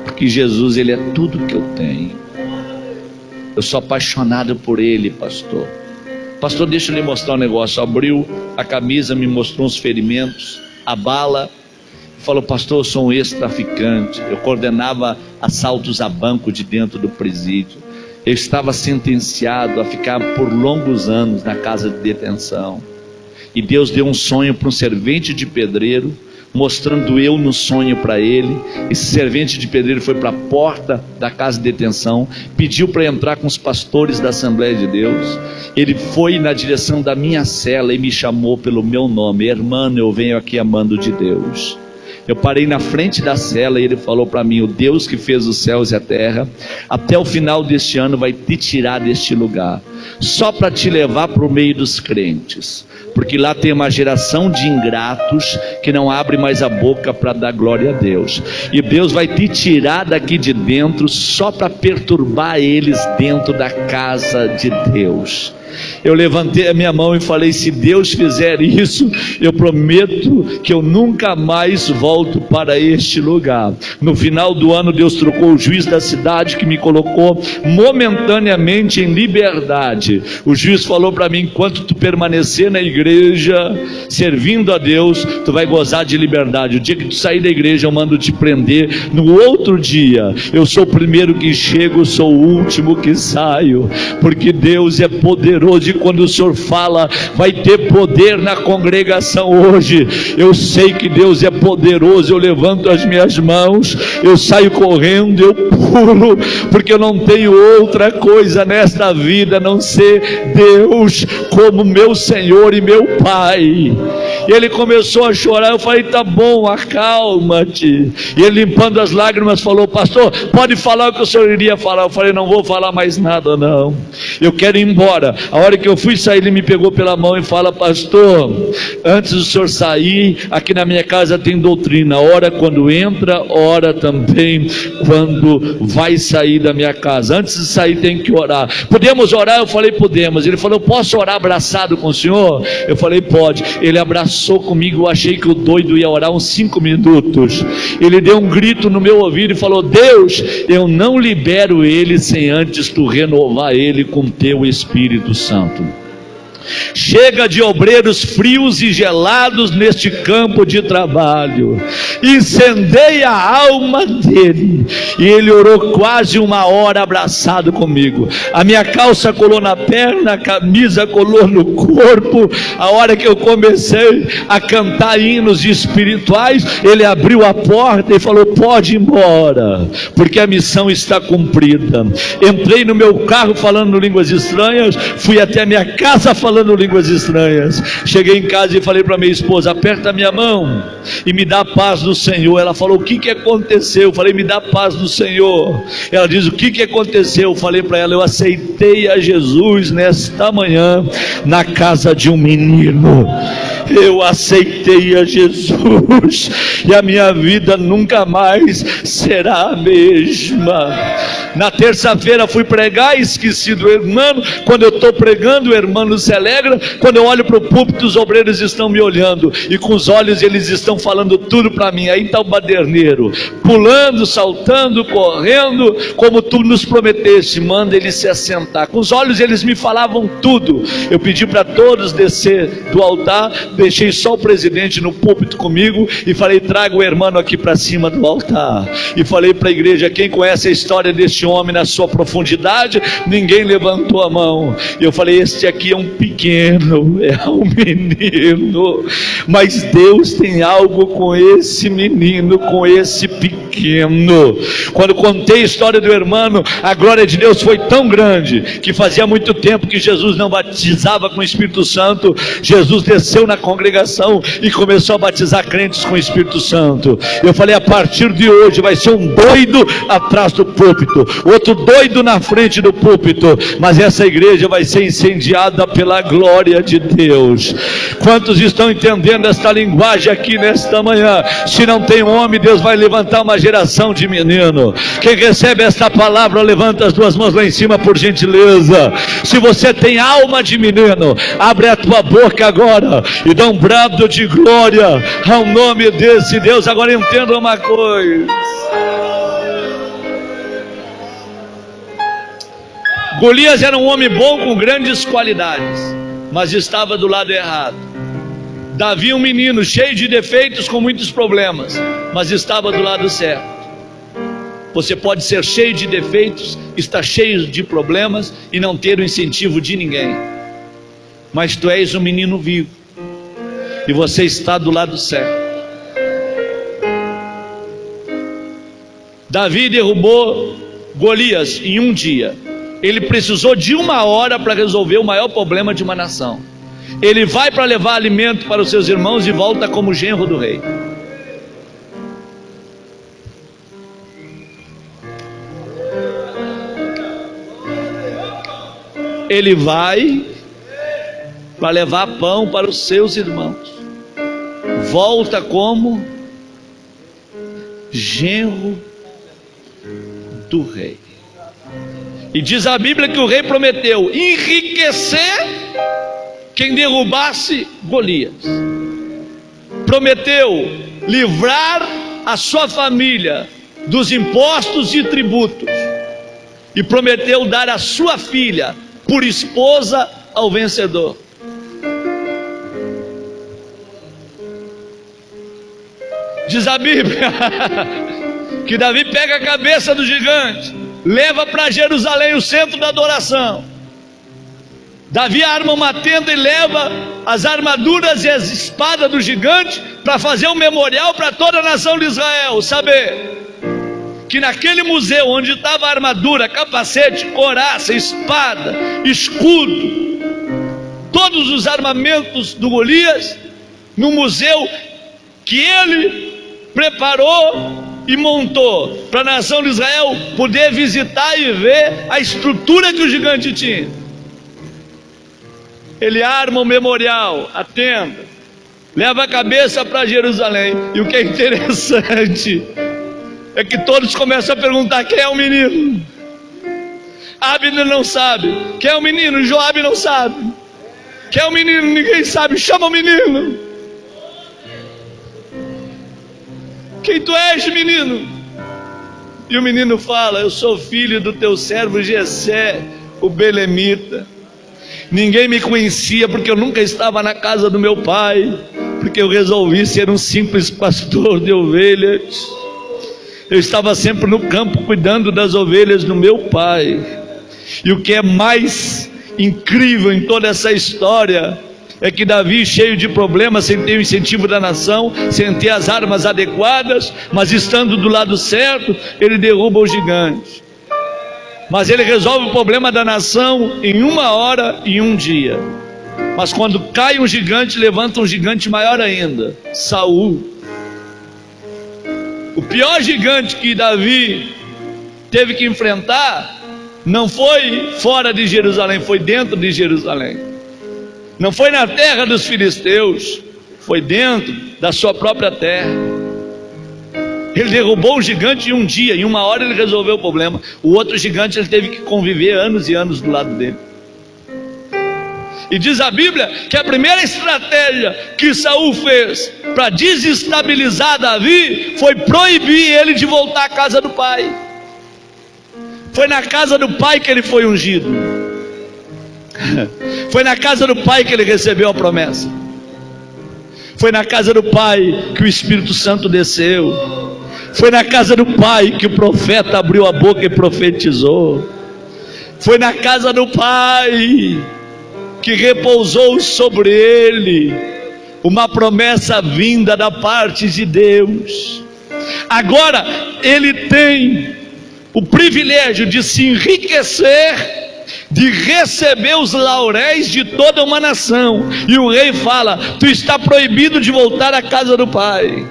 [SPEAKER 2] porque Jesus, ele é tudo que eu tenho. Eu sou apaixonado por ele, pastor. Pastor, deixa eu lhe mostrar um negócio. Abriu a camisa, me mostrou uns ferimentos, a bala, falou, pastor, eu sou um ex-traficante, eu coordenava assaltos a banco de dentro do presídio, eu estava sentenciado a ficar por longos anos na casa de detenção, e Deus deu um sonho para um servente de pedreiro, mostrando eu no sonho para ele. Esse servente de pedreiro foi para a porta da casa de detenção, pediu para entrar com os pastores da Assembleia de Deus. Ele foi na direção da minha cela e me chamou pelo meu nome, irmão, eu venho aqui amando de Deus. Eu parei na frente da cela e ele falou para mim: o Deus que fez os céus e a terra, até o final deste ano vai te tirar deste lugar, só para te levar para o meio dos crentes, porque lá tem uma geração de ingratos que não abre mais a boca para dar glória a Deus, e Deus vai te tirar daqui de dentro só para perturbar eles dentro da casa de Deus. Eu levantei a minha mão e falei: se Deus fizer isso, eu prometo que eu nunca mais volto para este lugar. No final do ano, Deus trocou o juiz da cidade, que me colocou momentaneamente em liberdade. O juiz falou para mim: enquanto tu permanecer na igreja servindo a Deus, tu vai gozar de liberdade. O dia que tu sair da igreja, eu mando te prender. No outro dia, eu sou o primeiro que chego, sou o último que saio, porque Deus é poderoso. E quando o Senhor fala, vai ter poder na congregação hoje. Eu sei que Deus é poderoso. Eu levanto as minhas mãos, eu saio correndo, eu pulo, porque eu não tenho outra coisa nesta vida a não ser Deus como meu Senhor e meu Pai. E ele começou a chorar. Eu falei: tá bom, acalma-te. E ele, limpando as lágrimas, falou: pastor, pode falar o que o senhor iria falar. Eu falei: não vou falar mais nada não, eu quero ir embora. A hora que eu fui sair, ele me pegou pela mão e fala: pastor, antes do senhor sair, aqui na minha casa tem doutrina, ora quando entra, ora também quando vai sair da minha casa. Antes de sair tem que orar. Podemos orar? Eu falei: podemos. Ele falou: posso orar abraçado com o senhor? Eu falei: pode. Ele abraçou comigo. Eu achei que o doido ia orar uns 5 minutos. Ele deu um grito no meu ouvido e falou: Deus, eu não libero ele sem antes tu renovar ele com teu Espírito Santo. Chega de obreiros frios e gelados neste campo de trabalho. Incendeia a alma dele. E ele orou quase 1 hora abraçado comigo. A minha calça colou na perna, a camisa colou no corpo. A hora que eu comecei a cantar hinos espirituais, ele abriu a porta e falou: pode ir embora, porque a missão está cumprida. Entrei no meu carro falando línguas estranhas, fui até a minha casa falando línguas estranhas. Cheguei em casa e falei para minha esposa: aperta minha mão e me dá a paz do Senhor. Ela falou: o que aconteceu? Eu falei: me dá a paz do Senhor. Ela diz: o que aconteceu? Eu falei para ela: eu aceitei a Jesus nesta manhã na casa de um menino. Eu aceitei a Jesus e a minha vida nunca mais será a mesma. Na terça-feira fui pregar, esqueci do irmão. Quando eu estou pregando, o irmão se alegra. Quando eu olho para o púlpito, os obreiros estão me olhando e com os olhos eles estão falando tudo para mim. Aí está o baderneiro pulando, saltando, correndo, como tu nos prometeste, manda ele se assentar. Com os olhos eles me falavam tudo. Eu pedi para todos descer do altar, deixei só o presidente no púlpito comigo e falei: traga o irmão aqui para cima do altar. E falei para a igreja: quem conhece a história deste homem na sua profundidade? Ninguém levantou a mão. E eu falei: este aqui é um pequeno, é um menino, mas Deus tem algo com esse menino, com esse pequeno. Quando contei a história do irmão, a glória de Deus foi tão grande que fazia muito tempo que Jesus não batizava com o Espírito Santo. Jesus desceu na congregação e começou a batizar crentes com o Espírito Santo. Eu falei: a partir de hoje vai ser um doido atrás do púlpito, outro doido na frente do púlpito, mas essa igreja vai ser incendiada pela glória de Deus. Quantos estão entendendo esta linguagem aqui nesta manhã? Se não tem um homem, Deus vai levantar uma geração de menino. Quem recebe esta palavra, levanta as 2 mãos lá em cima, por gentileza. Se você tem alma de menino, abre a tua boca agora e dá um brado de glória ao nome desse Deus. Agora entenda uma coisa: Golias era um homem bom com grandes qualidades, mas estava do lado errado. Davi, um menino cheio de defeitos, com muitos problemas, mas estava do lado certo. Você pode ser cheio de defeitos, estar cheio de problemas e não ter o incentivo de ninguém, mas tu és um menino vivo e você está do lado certo. Davi derrubou Golias em um dia. Ele precisou de 1 hora para resolver o maior problema de uma nação. Ele vai para levar alimento para os seus irmãos e volta como genro do rei. ele vai para levar pão para os seus irmãos. Volta como genro do rei. E diz a Bíblia que o rei prometeu enriquecer quem derrubasse Golias. Prometeu livrar a sua família dos impostos e tributos. E prometeu dar a sua filha por esposa ao vencedor. Diz a Bíblia que Davi pega a cabeça do gigante, leva para Jerusalém, o centro da adoração. Davi arma uma tenda e leva as armaduras e as espadas do gigante para fazer um memorial para toda a nação de Israel. Saber que naquele museu onde estava a armadura, capacete, couraça, espada, escudo, todos os armamentos do Golias, no museu que ele preparou e montou para a nação de Israel poder visitar e ver a estrutura que o gigante tinha. Ele arma o memorial, a tenda, leva a cabeça para Jerusalém. E o que é interessante é que todos começam a perguntar: quem é o menino? Abner não sabe. Quem é o menino? Joabe não sabe. Quem é o menino? Ninguém sabe. Chama o menino. Quem tu és, menino? E o menino fala: eu sou filho do teu servo Jessé, o belemita. Ninguém me conhecia porque eu nunca estava na casa do meu pai, porque eu resolvi ser um simples pastor de ovelhas. Eu estava sempre no campo cuidando das ovelhas do meu pai. E o que é mais incrível em toda essa história é que Davi, cheio de problemas, sem ter o incentivo da nação, sem ter as armas adequadas, mas estando do lado certo, ele derruba o gigante. Mas ele resolve o problema da nação em 1 hora e 1 dia. Mas quando cai um gigante, levanta um gigante maior ainda, Saul. O pior gigante que Davi teve que enfrentar não foi fora de Jerusalém, foi dentro de Jerusalém. Não foi na terra dos filisteus, foi dentro da sua própria terra. Ele derrubou um gigante em 1 dia, em 1 hora ele resolveu o problema. O outro gigante ele teve que conviver anos e anos do lado dele. E diz a Bíblia que a primeira estratégia que Saul fez para desestabilizar Davi foi proibir ele de voltar à casa do pai. Foi na casa do pai que ele foi ungido. Foi na casa do pai que ele recebeu a promessa. Foi na casa do pai que o Espírito Santo desceu. Foi na casa do pai que o profeta abriu a boca e profetizou. Foi na casa do pai que repousou sobre ele uma promessa vinda da parte de Deus. Agora ele tem o privilégio de se enriquecer, de receber os lauréis de toda uma nação. E o rei fala: tu está proibido de voltar à casa do pai.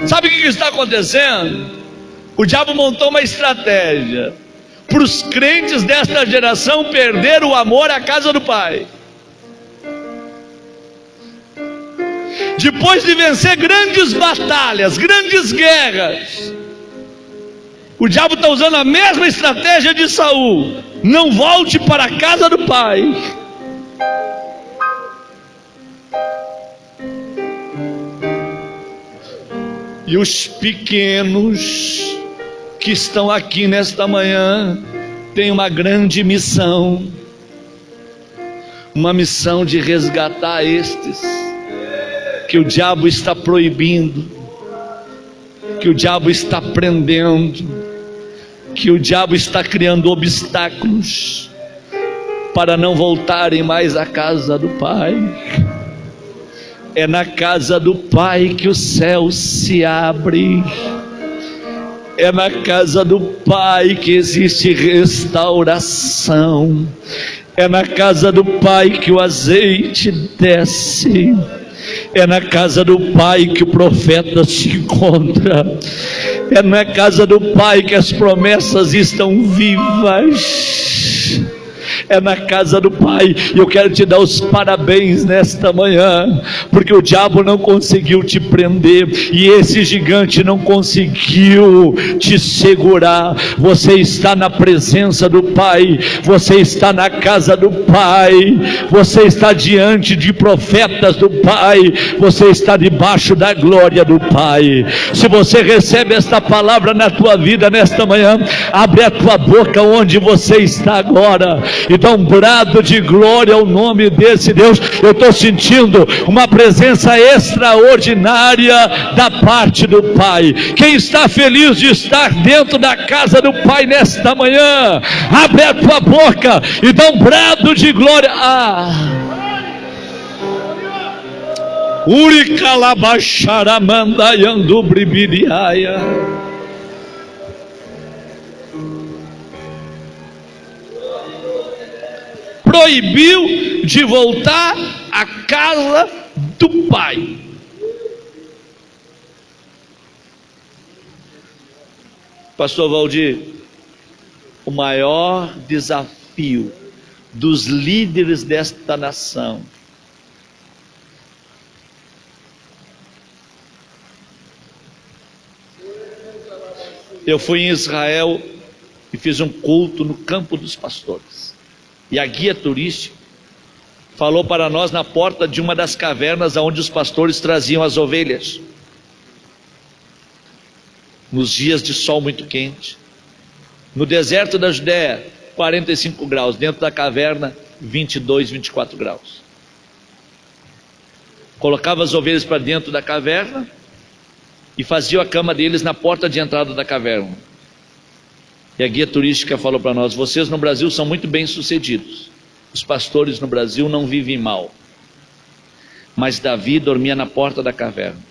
[SPEAKER 2] Sabe o que está acontecendo? O diabo montou uma estratégia para os crentes desta geração perder o amor à casa do pai. Depois de vencer grandes batalhas, grandes guerras, o diabo está usando a mesma estratégia de Saul: não volte para a casa do pai. E os pequenos que estão aqui nesta manhã têm uma grande missão, uma missão de resgatar estes que o diabo está proibindo, que o diabo está prendendo, que o diabo está criando obstáculos para não voltarem mais à casa do pai. É na casa do pai que o céu se abre. É na casa do pai que existe restauração. É na casa do pai que o azeite desce. É na casa do pai que o profeta se encontra. É na casa do pai que as promessas estão vivas. É na casa do Pai. E eu quero te dar os parabéns nesta manhã, porque o diabo não conseguiu te prender, e esse gigante não conseguiu te segurar. Você está na presença do Pai, você está na casa do Pai, você está diante de profetas do Pai, você está debaixo da glória do Pai. Se você recebe esta palavra na tua vida nesta manhã, abre a tua boca onde você está agora e dá um brado de glória ao nome desse Deus. Eu estou sentindo uma presença extraordinária da parte do Pai. Quem está feliz de estar dentro da casa do Pai nesta manhã, abre a tua boca e dá um brado de glória. Proibiu de voltar à casa do Pai. Pastor Valdir, o maior desafio dos líderes desta nação eu fui em Israel e fiz um culto no campo dos pastores, e a guia turística falou para nós na porta de uma das cavernas onde os pastores traziam as ovelhas, nos dias de sol muito quente, no deserto da Judéia, 45 graus, dentro da caverna 22, 24 graus. Colocava as ovelhas para dentro da caverna e fazia a cama deles na porta de entrada da caverna. E a guia turística falou para nós: vocês no Brasil são muito bem sucedidos, os pastores no Brasil não vivem mal. Mas Davi dormia na porta da caverna.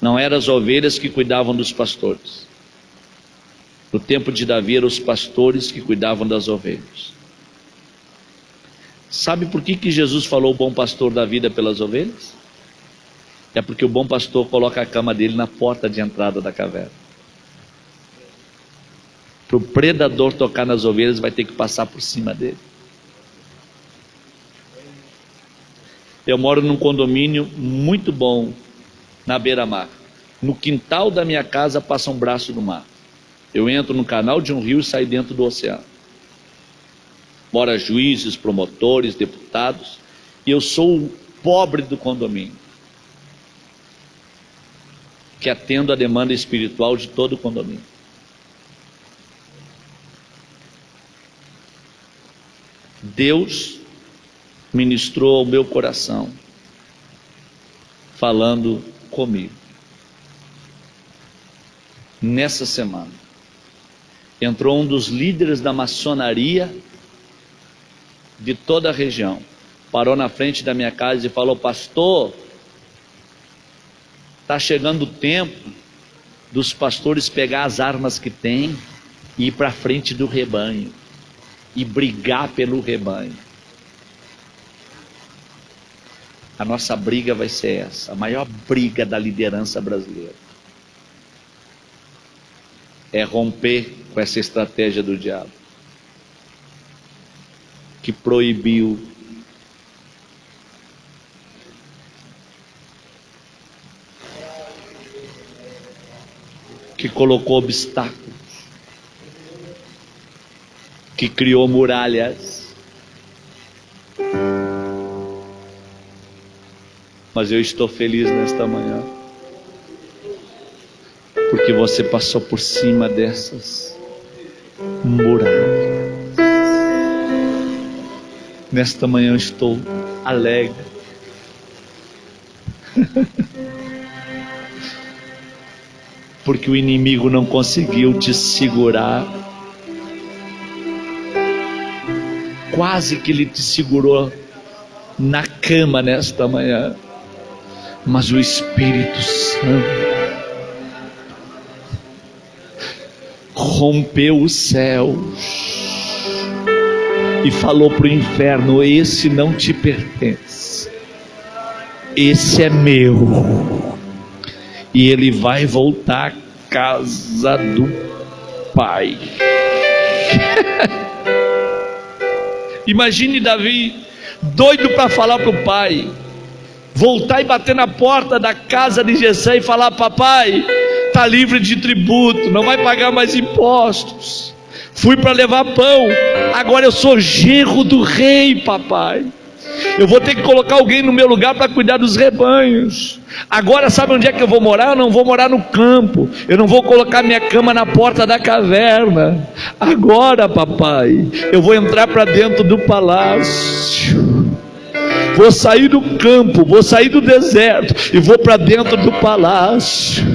[SPEAKER 2] Não eram as ovelhas que cuidavam dos pastores. No tempo de Davi eram os pastores que cuidavam das ovelhas. Sabe por que Jesus falou o bom pastor dá vida pelas ovelhas? É porque o bom pastor coloca a cama dele na porta de entrada da caverna. Para o predador tocar nas ovelhas, vai ter que passar por cima dele. Eu moro num condomínio muito bom na beira-mar. No quintal da minha casa passa um braço do mar. Eu entro no canal de um rio e saio dentro do oceano. Mora juízes, promotores, deputados, e eu sou o pobre do condomínio, que atendo a demanda espiritual de todo o condomínio. Deus ministrou ao meu coração, falando comigo. Nessa semana, entrou um dos líderes da maçonaria de toda a região, parou na frente da minha casa e falou: pastor, está chegando o tempo dos pastores pegar as armas que têm e ir para frente do rebanho e brigar pelo rebanho. A nossa briga vai ser essa, a maior briga da liderança brasileira. É romper com essa estratégia do diabo, que proibiu que colocou obstáculos, que criou muralhas. Mas eu estou feliz nesta manhã, porque você passou por cima dessas muralhas. Nesta manhã eu estou alegre, porque o inimigo não conseguiu te segurar. Quase que ele te segurou na cama nesta manhã, mas o Espírito Santo rompeu os céus e falou para o inferno: esse não te pertence, esse é meu, e ele vai voltar à casa do Pai. Imagine Davi, doido para falar para o pai, voltar e bater na porta da casa de Jessé e falar: papai, está livre de tributo, não vai pagar mais impostos, fui para levar pão, agora eu sou genro do rei, papai, eu vou ter que colocar alguém no meu lugar para cuidar dos rebanhos. Agora sabe onde é que eu vou morar? Eu não vou morar no campo, eu não vou colocar minha cama na porta da caverna. Agora, papai, eu vou entrar para dentro do palácio, vou sair do campo, vou sair do deserto e vou para dentro do palácio.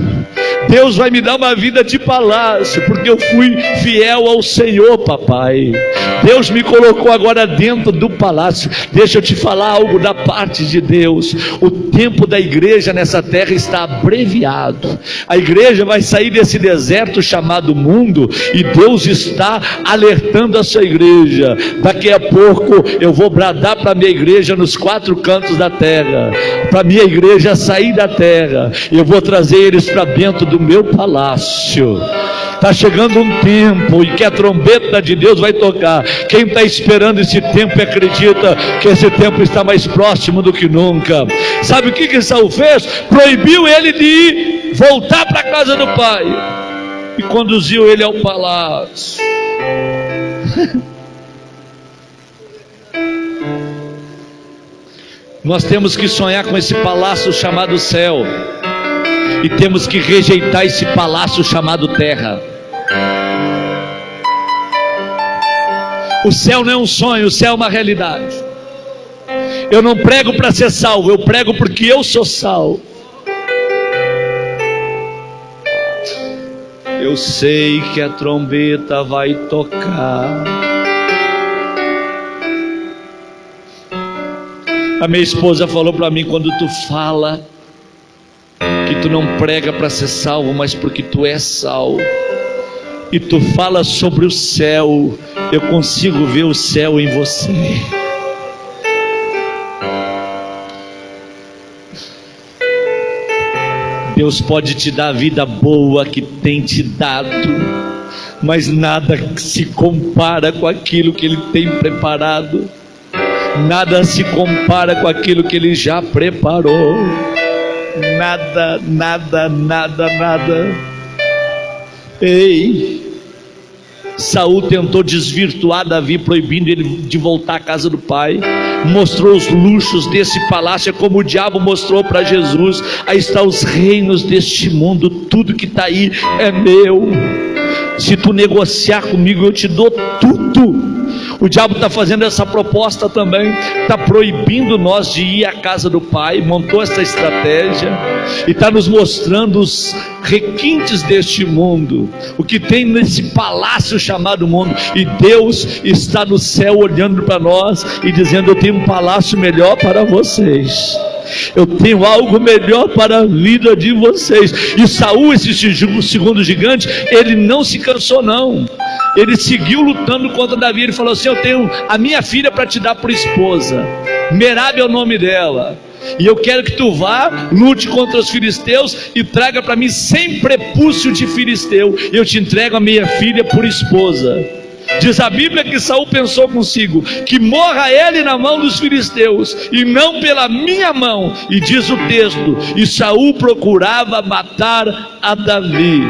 [SPEAKER 2] Deus vai me dar uma vida de palácio, porque eu fui fiel ao Senhor, papai. Deus me colocou agora dentro do palácio. Deixa eu te falar algo da parte de Deus. O tempo da igreja nessa terra está abreviado. A igreja vai sair desse deserto chamado mundo, e Deus está alertando a sua igreja. Daqui a pouco eu vou bradar para a minha igreja nos 4 cantos da terra, para a minha igreja sair da terra. Eu vou trazer eles para dentro do meu palácio. Está chegando um tempo em que a trombeta de Deus vai tocar. Quem está esperando esse tempo acredita que esse tempo está mais próximo do que nunca. Sabe o que Saul fez? Proibiu ele de ir, voltar para a casa do pai, e conduziu ele ao palácio. Nós temos que sonhar com esse palácio chamado céu, e temos que rejeitar esse palácio chamado terra. O céu não é um sonho, o céu é uma realidade. Eu não prego para ser salvo, eu prego porque eu sou salvo. Eu sei que a trombeta vai tocar. A minha esposa falou para mim: quando tu fala que tu não prega para ser salvo, mas porque tu és salvo, e tu fala sobre o céu, eu consigo ver o céu em você. Deus pode te dar a vida boa que tem te dado, mas nada se compara com aquilo que Ele tem preparado. Nada se compara com aquilo que Ele já preparou. Nada, nada, nada, nada. Ei, Saul tentou desvirtuar Davi, proibindo ele de voltar à casa do pai. Mostrou os luxos desse palácio, é como o diabo mostrou para Jesus: aí estão os reinos deste mundo, tudo que está aí é meu. Se tu negociar comigo, eu te dou tudo. O diabo está fazendo essa proposta também, está proibindo nós de ir à casa do pai, montou essa estratégia e está nos mostrando os requintes deste mundo, o que tem nesse palácio chamado mundo. E Deus está no céu olhando para nós e dizendo: eu tenho um palácio melhor para vocês, eu tenho algo melhor para a vida de vocês. E Saul, esse segundo gigante, ele não se cansou não, ele seguiu lutando contra Davi. Ele falou assim: eu tenho a minha filha para te dar por esposa, Merabe é o nome dela, e eu quero que tu vá, lute contra os filisteus e traga para mim 100 prepúcio de filisteu, e eu te entrego a minha filha por esposa. Diz a Bíblia que Saul pensou consigo: que morra ele na mão dos filisteus e não pela minha mão. E diz o texto: e Saul procurava matar a Davi.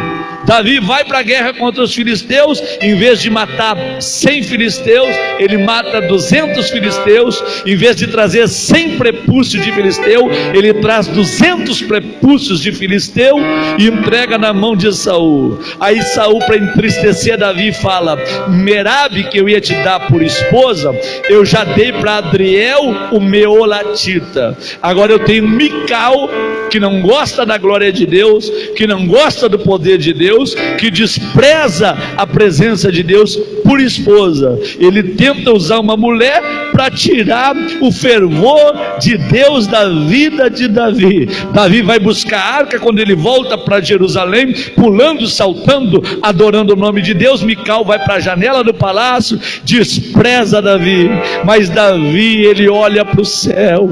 [SPEAKER 2] Davi vai para a guerra contra os filisteus, em vez de matar 100 filisteus, ele mata 200 filisteus. Em vez de trazer 100 prepúcios de filisteu, ele traz 200 prepúcios de filisteu e entrega na mão de Saul. Aí Saul, para entristecer Davi, fala: Merabe, que eu ia te dar por esposa, eu já dei para Adriel o Meolatita. Agora eu tenho Mical, que não gosta da glória de Deus, que não gosta do poder de Deus, que despreza a presença de Deus, por esposa. Ele tenta usar uma mulher para tirar o fervor de Deus da vida de Davi. Davi vai buscar a arca quando ele volta para Jerusalém, pulando, saltando, adorando o nome de Deus. Mical vai para a janela do palácio, despreza Davi, mas Davi, ele olha para o céu,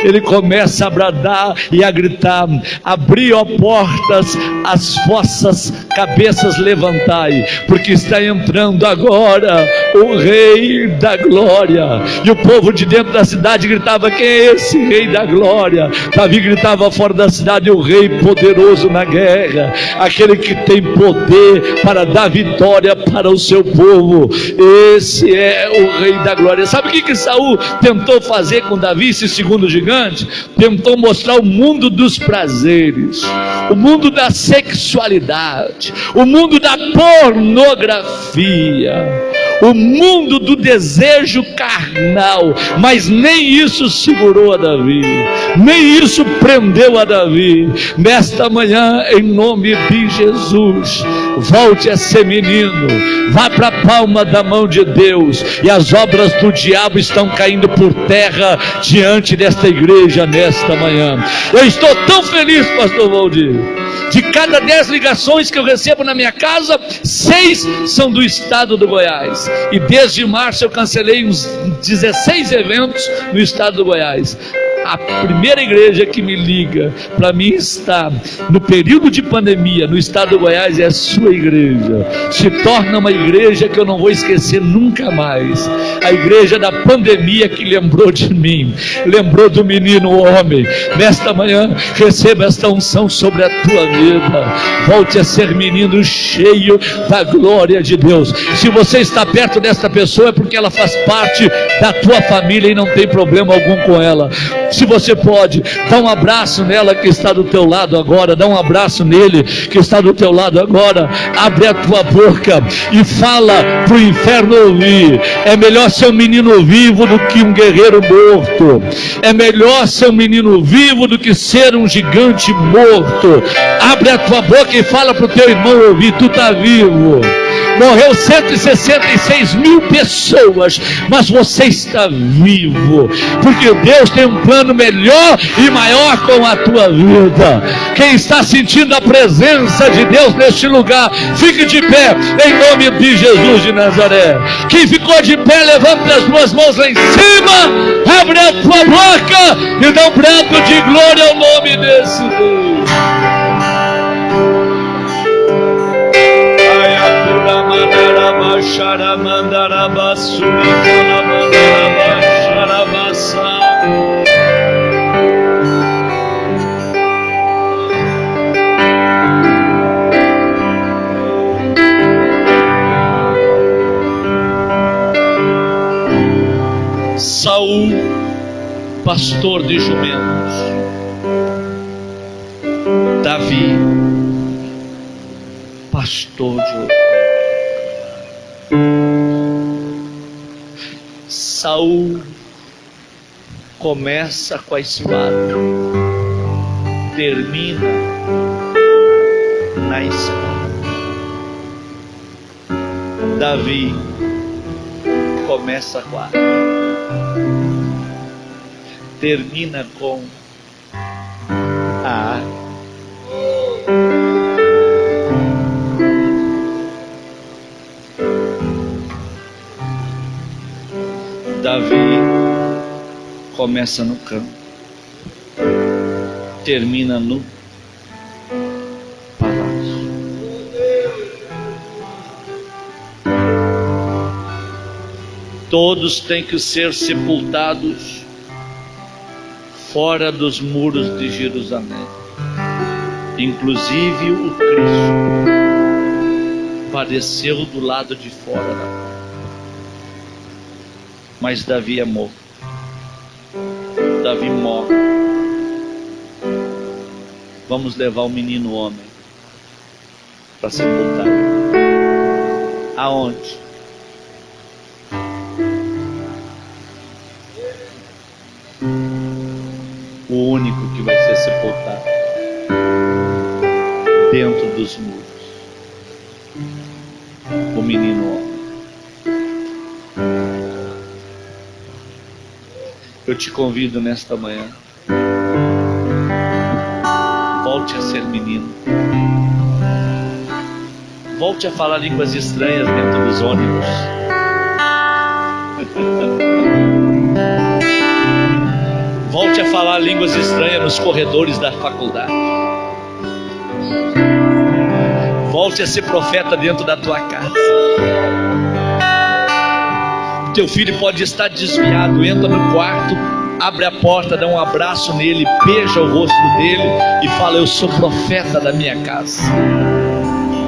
[SPEAKER 2] ele começa a bradar e a gritar: abri, ó portas, as vossas cabeças levantai, porque está entrando agora o Rei da Glória. E o povo de dentro da cidade gritava: quem é esse Rei da Glória? Davi gritava fora da cidade: o Rei poderoso na guerra, aquele que tem poder para dar vitória para o seu povo. Esse é o Rei da Glória. Sabe o que Saul tentou fazer com Davi, esse segundo gigante? Tentou mostrar o mundo dos prazeres, o mundo da sexualidade, o mundo da pornografia, o mundo do desejo carnal. Mas nem isso segurou a Davi, nem isso prendeu a Davi. Nesta manhã, em nome de Jesus, volte a ser menino, vá para a palma da mão de Deus, e as obras do diabo estão caindo por terra diante desta igreja nesta manhã. Eu estou tão feliz, pastor Valdir. De cada 10 ligações que eu recebo na minha casa, 6 são do estado do Goiás. E desde março eu cancelei uns 16 eventos no estado do Goiás. A primeira igreja que me liga para mim estar no período de pandemia no estado do Goiás é a sua igreja. Se torna uma igreja que eu não vou esquecer nunca mais. A igreja da pandemia que lembrou de mim, lembrou do menino homem. Nesta manhã, receba esta unção sobre a tua vida. Volte a ser menino cheio da glória de Deus. Se você está perto desta pessoa, é porque ela faz parte da tua família e não tem problema algum com ela. Se você pode, dá um abraço nela que está do teu lado agora, dá um abraço nele que está do teu lado agora. Abre a tua boca e fala para o inferno ouvir. É melhor ser um menino vivo do que um guerreiro morto. É melhor ser um menino vivo do que ser um gigante morto. Abre a tua boca e fala para o teu irmão ouvir: tu está vivo. Morreu 166 mil pessoas, mas você está vivo, porque Deus tem um plano melhor e maior com a tua vida. Quem está sentindo a presença de Deus neste lugar, fique de pé, em nome de Jesus de Nazaré. Quem ficou de pé, levanta as duas mãos lá em cima, abre a tua boca e dá um brado de glória ao nome desse Deus. Saul, pastor de jumentos. Davi, pastor de ovelhas. Saul começa com a espada, termina na espada. Davi começa com a arma, termina com a arma. Davi começa no campo, termina no palácio. Todos têm que ser sepultados fora dos muros de Jerusalém, inclusive o Cristo padeceu do lado de fora da porta. Mas Davi é morto. Davi morre. Vamos levar o menino homem para sepultar. Aonde? O único que vai ser sepultado dentro dos muros. O menino homem. Eu te convido nesta manhã. Volte a ser menino. Volte a falar línguas estranhas dentro dos ônibus. Volte a falar línguas estranhas nos corredores da faculdade. Volte a ser profeta dentro da tua casa. Teu filho pode estar desviado, entra no quarto, abre a porta, dá um abraço nele, beija o rosto dele e fala: eu sou profeta da minha casa.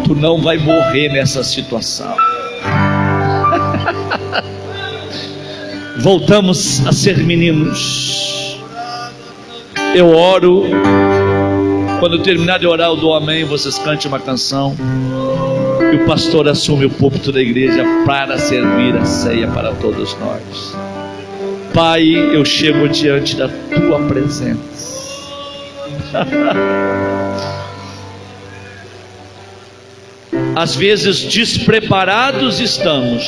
[SPEAKER 2] Tu não vai morrer nessa situação. Voltamos a ser meninos. Eu oro. Quando eu terminar de orar, eu dou amém. Vocês cantem uma canção e o pastor assume o púlpito da igreja para servir a ceia para todos nós. Pai, eu chego diante da tua presença. Às vezes despreparados estamos,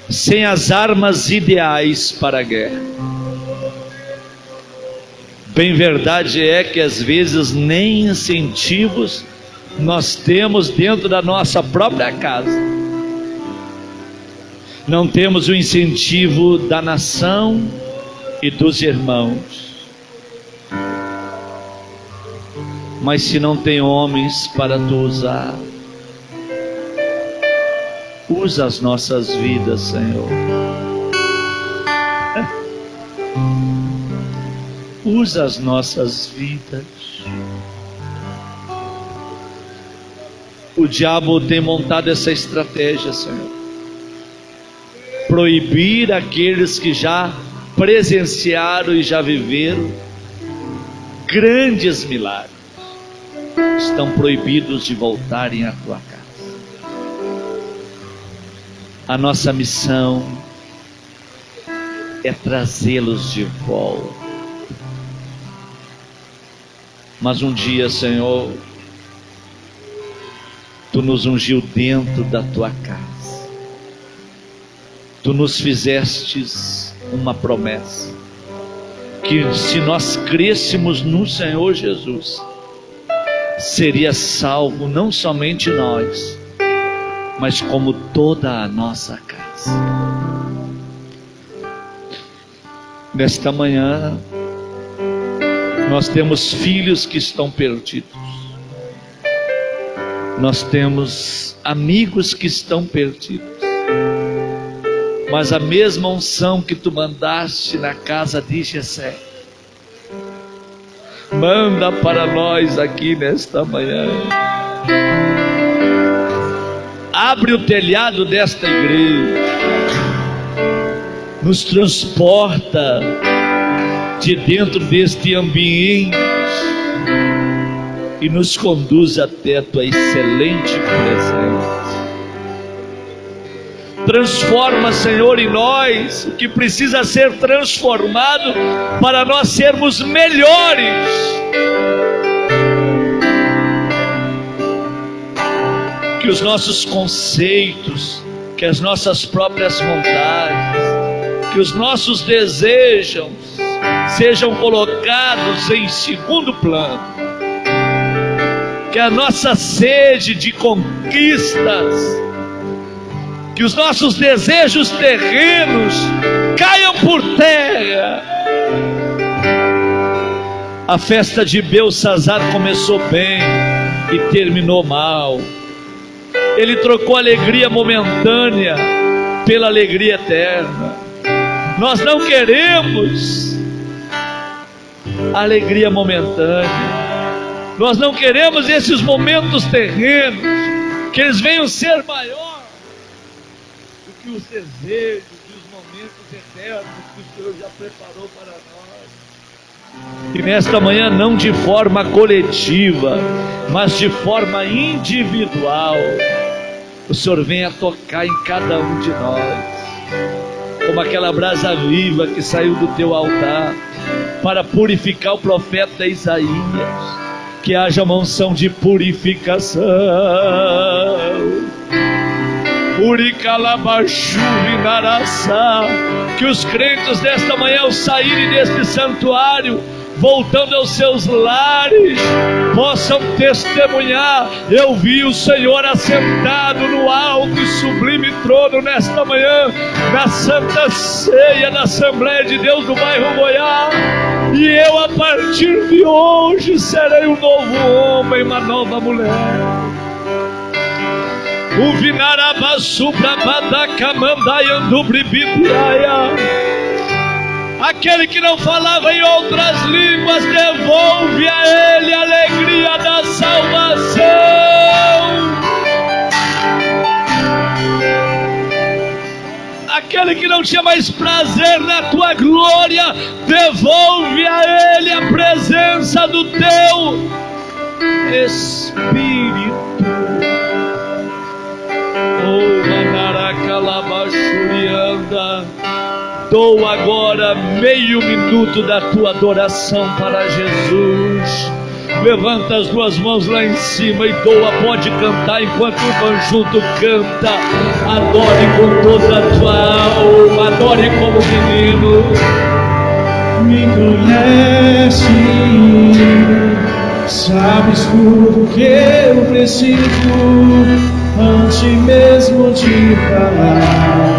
[SPEAKER 2] sem as armas ideais para a guerra. Bem verdade é que às vezes nem incentivos nós temos dentro da nossa própria casa. Não temos o incentivo da nação e dos irmãos. Mas se não tem homens para tu usar, usa as nossas vidas, Senhor. Usa as nossas vidas. O diabo tem montado essa estratégia, Senhor. Proibir aqueles que já presenciaram e já viveram grandes milagres. Estão proibidos de voltarem à tua casa. A nossa missão é trazê-los de volta. Mas um dia, Senhor, tu nos ungiu dentro da tua casa. Tu nos fizestes uma promessa, que se nós crêssemos no Senhor Jesus, seria salvo não somente nós, mas como toda a nossa casa. Nesta manhã, nós temos filhos que estão perdidos. Nós temos amigos que estão perdidos. Mas a mesma unção que tu mandaste na casa de Jessé, manda para nós aqui nesta manhã. Abre o telhado desta igreja, nos transporta de dentro deste ambiente e nos conduz até a tua excelente presença. Transforma, Senhor, em nós o que precisa ser transformado para nós sermos melhores. Que os nossos conceitos, que as nossas próprias vontades, que os nossos desejos sejam colocados em segundo plano. Que a nossa sede de conquistas, que os nossos desejos terrenos caiam por terra. A festa de Belsazar começou bem e terminou mal. Ele trocou a alegria momentânea pela alegria eterna. Nós não queremos a alegria momentânea. Nós não queremos esses momentos terrenos, que eles venham ser maior do que os desejos e os momentos eternos que o Senhor já preparou para nós. E nesta manhã, não de forma coletiva, mas de forma individual, o Senhor venha tocar em cada um de nós, como aquela brasa viva que saiu do teu altar para purificar o profeta Isaías. Que haja uma unção de purificação. Uricalabachu vinaraçá. Que os crentes desta manhã, ao saírem deste santuário, voltando aos seus lares, possam testemunhar: eu vi o Senhor assentado no alto e sublime trono nesta manhã, na Santa Ceia da Assembleia de Deus do bairro Goiás, e eu a partir de hoje serei um novo homem, uma nova mulher. O vinarabaçu brabadacamandayandubribipiaia. Aquele que não falava em outras línguas, devolve a ele a alegria da salvação. Aquele que não tinha mais prazer na tua glória, devolve a ele a presença do teu Espírito. Oh, Manaracalabachurianda. Dou agora meio minuto da tua adoração para Jesus. Levanta as duas mãos lá em cima e doa, pode cantar enquanto o conjunto canta. Adore com toda a tua alma, adore como menino.
[SPEAKER 3] Me conhece, sabes tudo que eu preciso, antes mesmo de falar.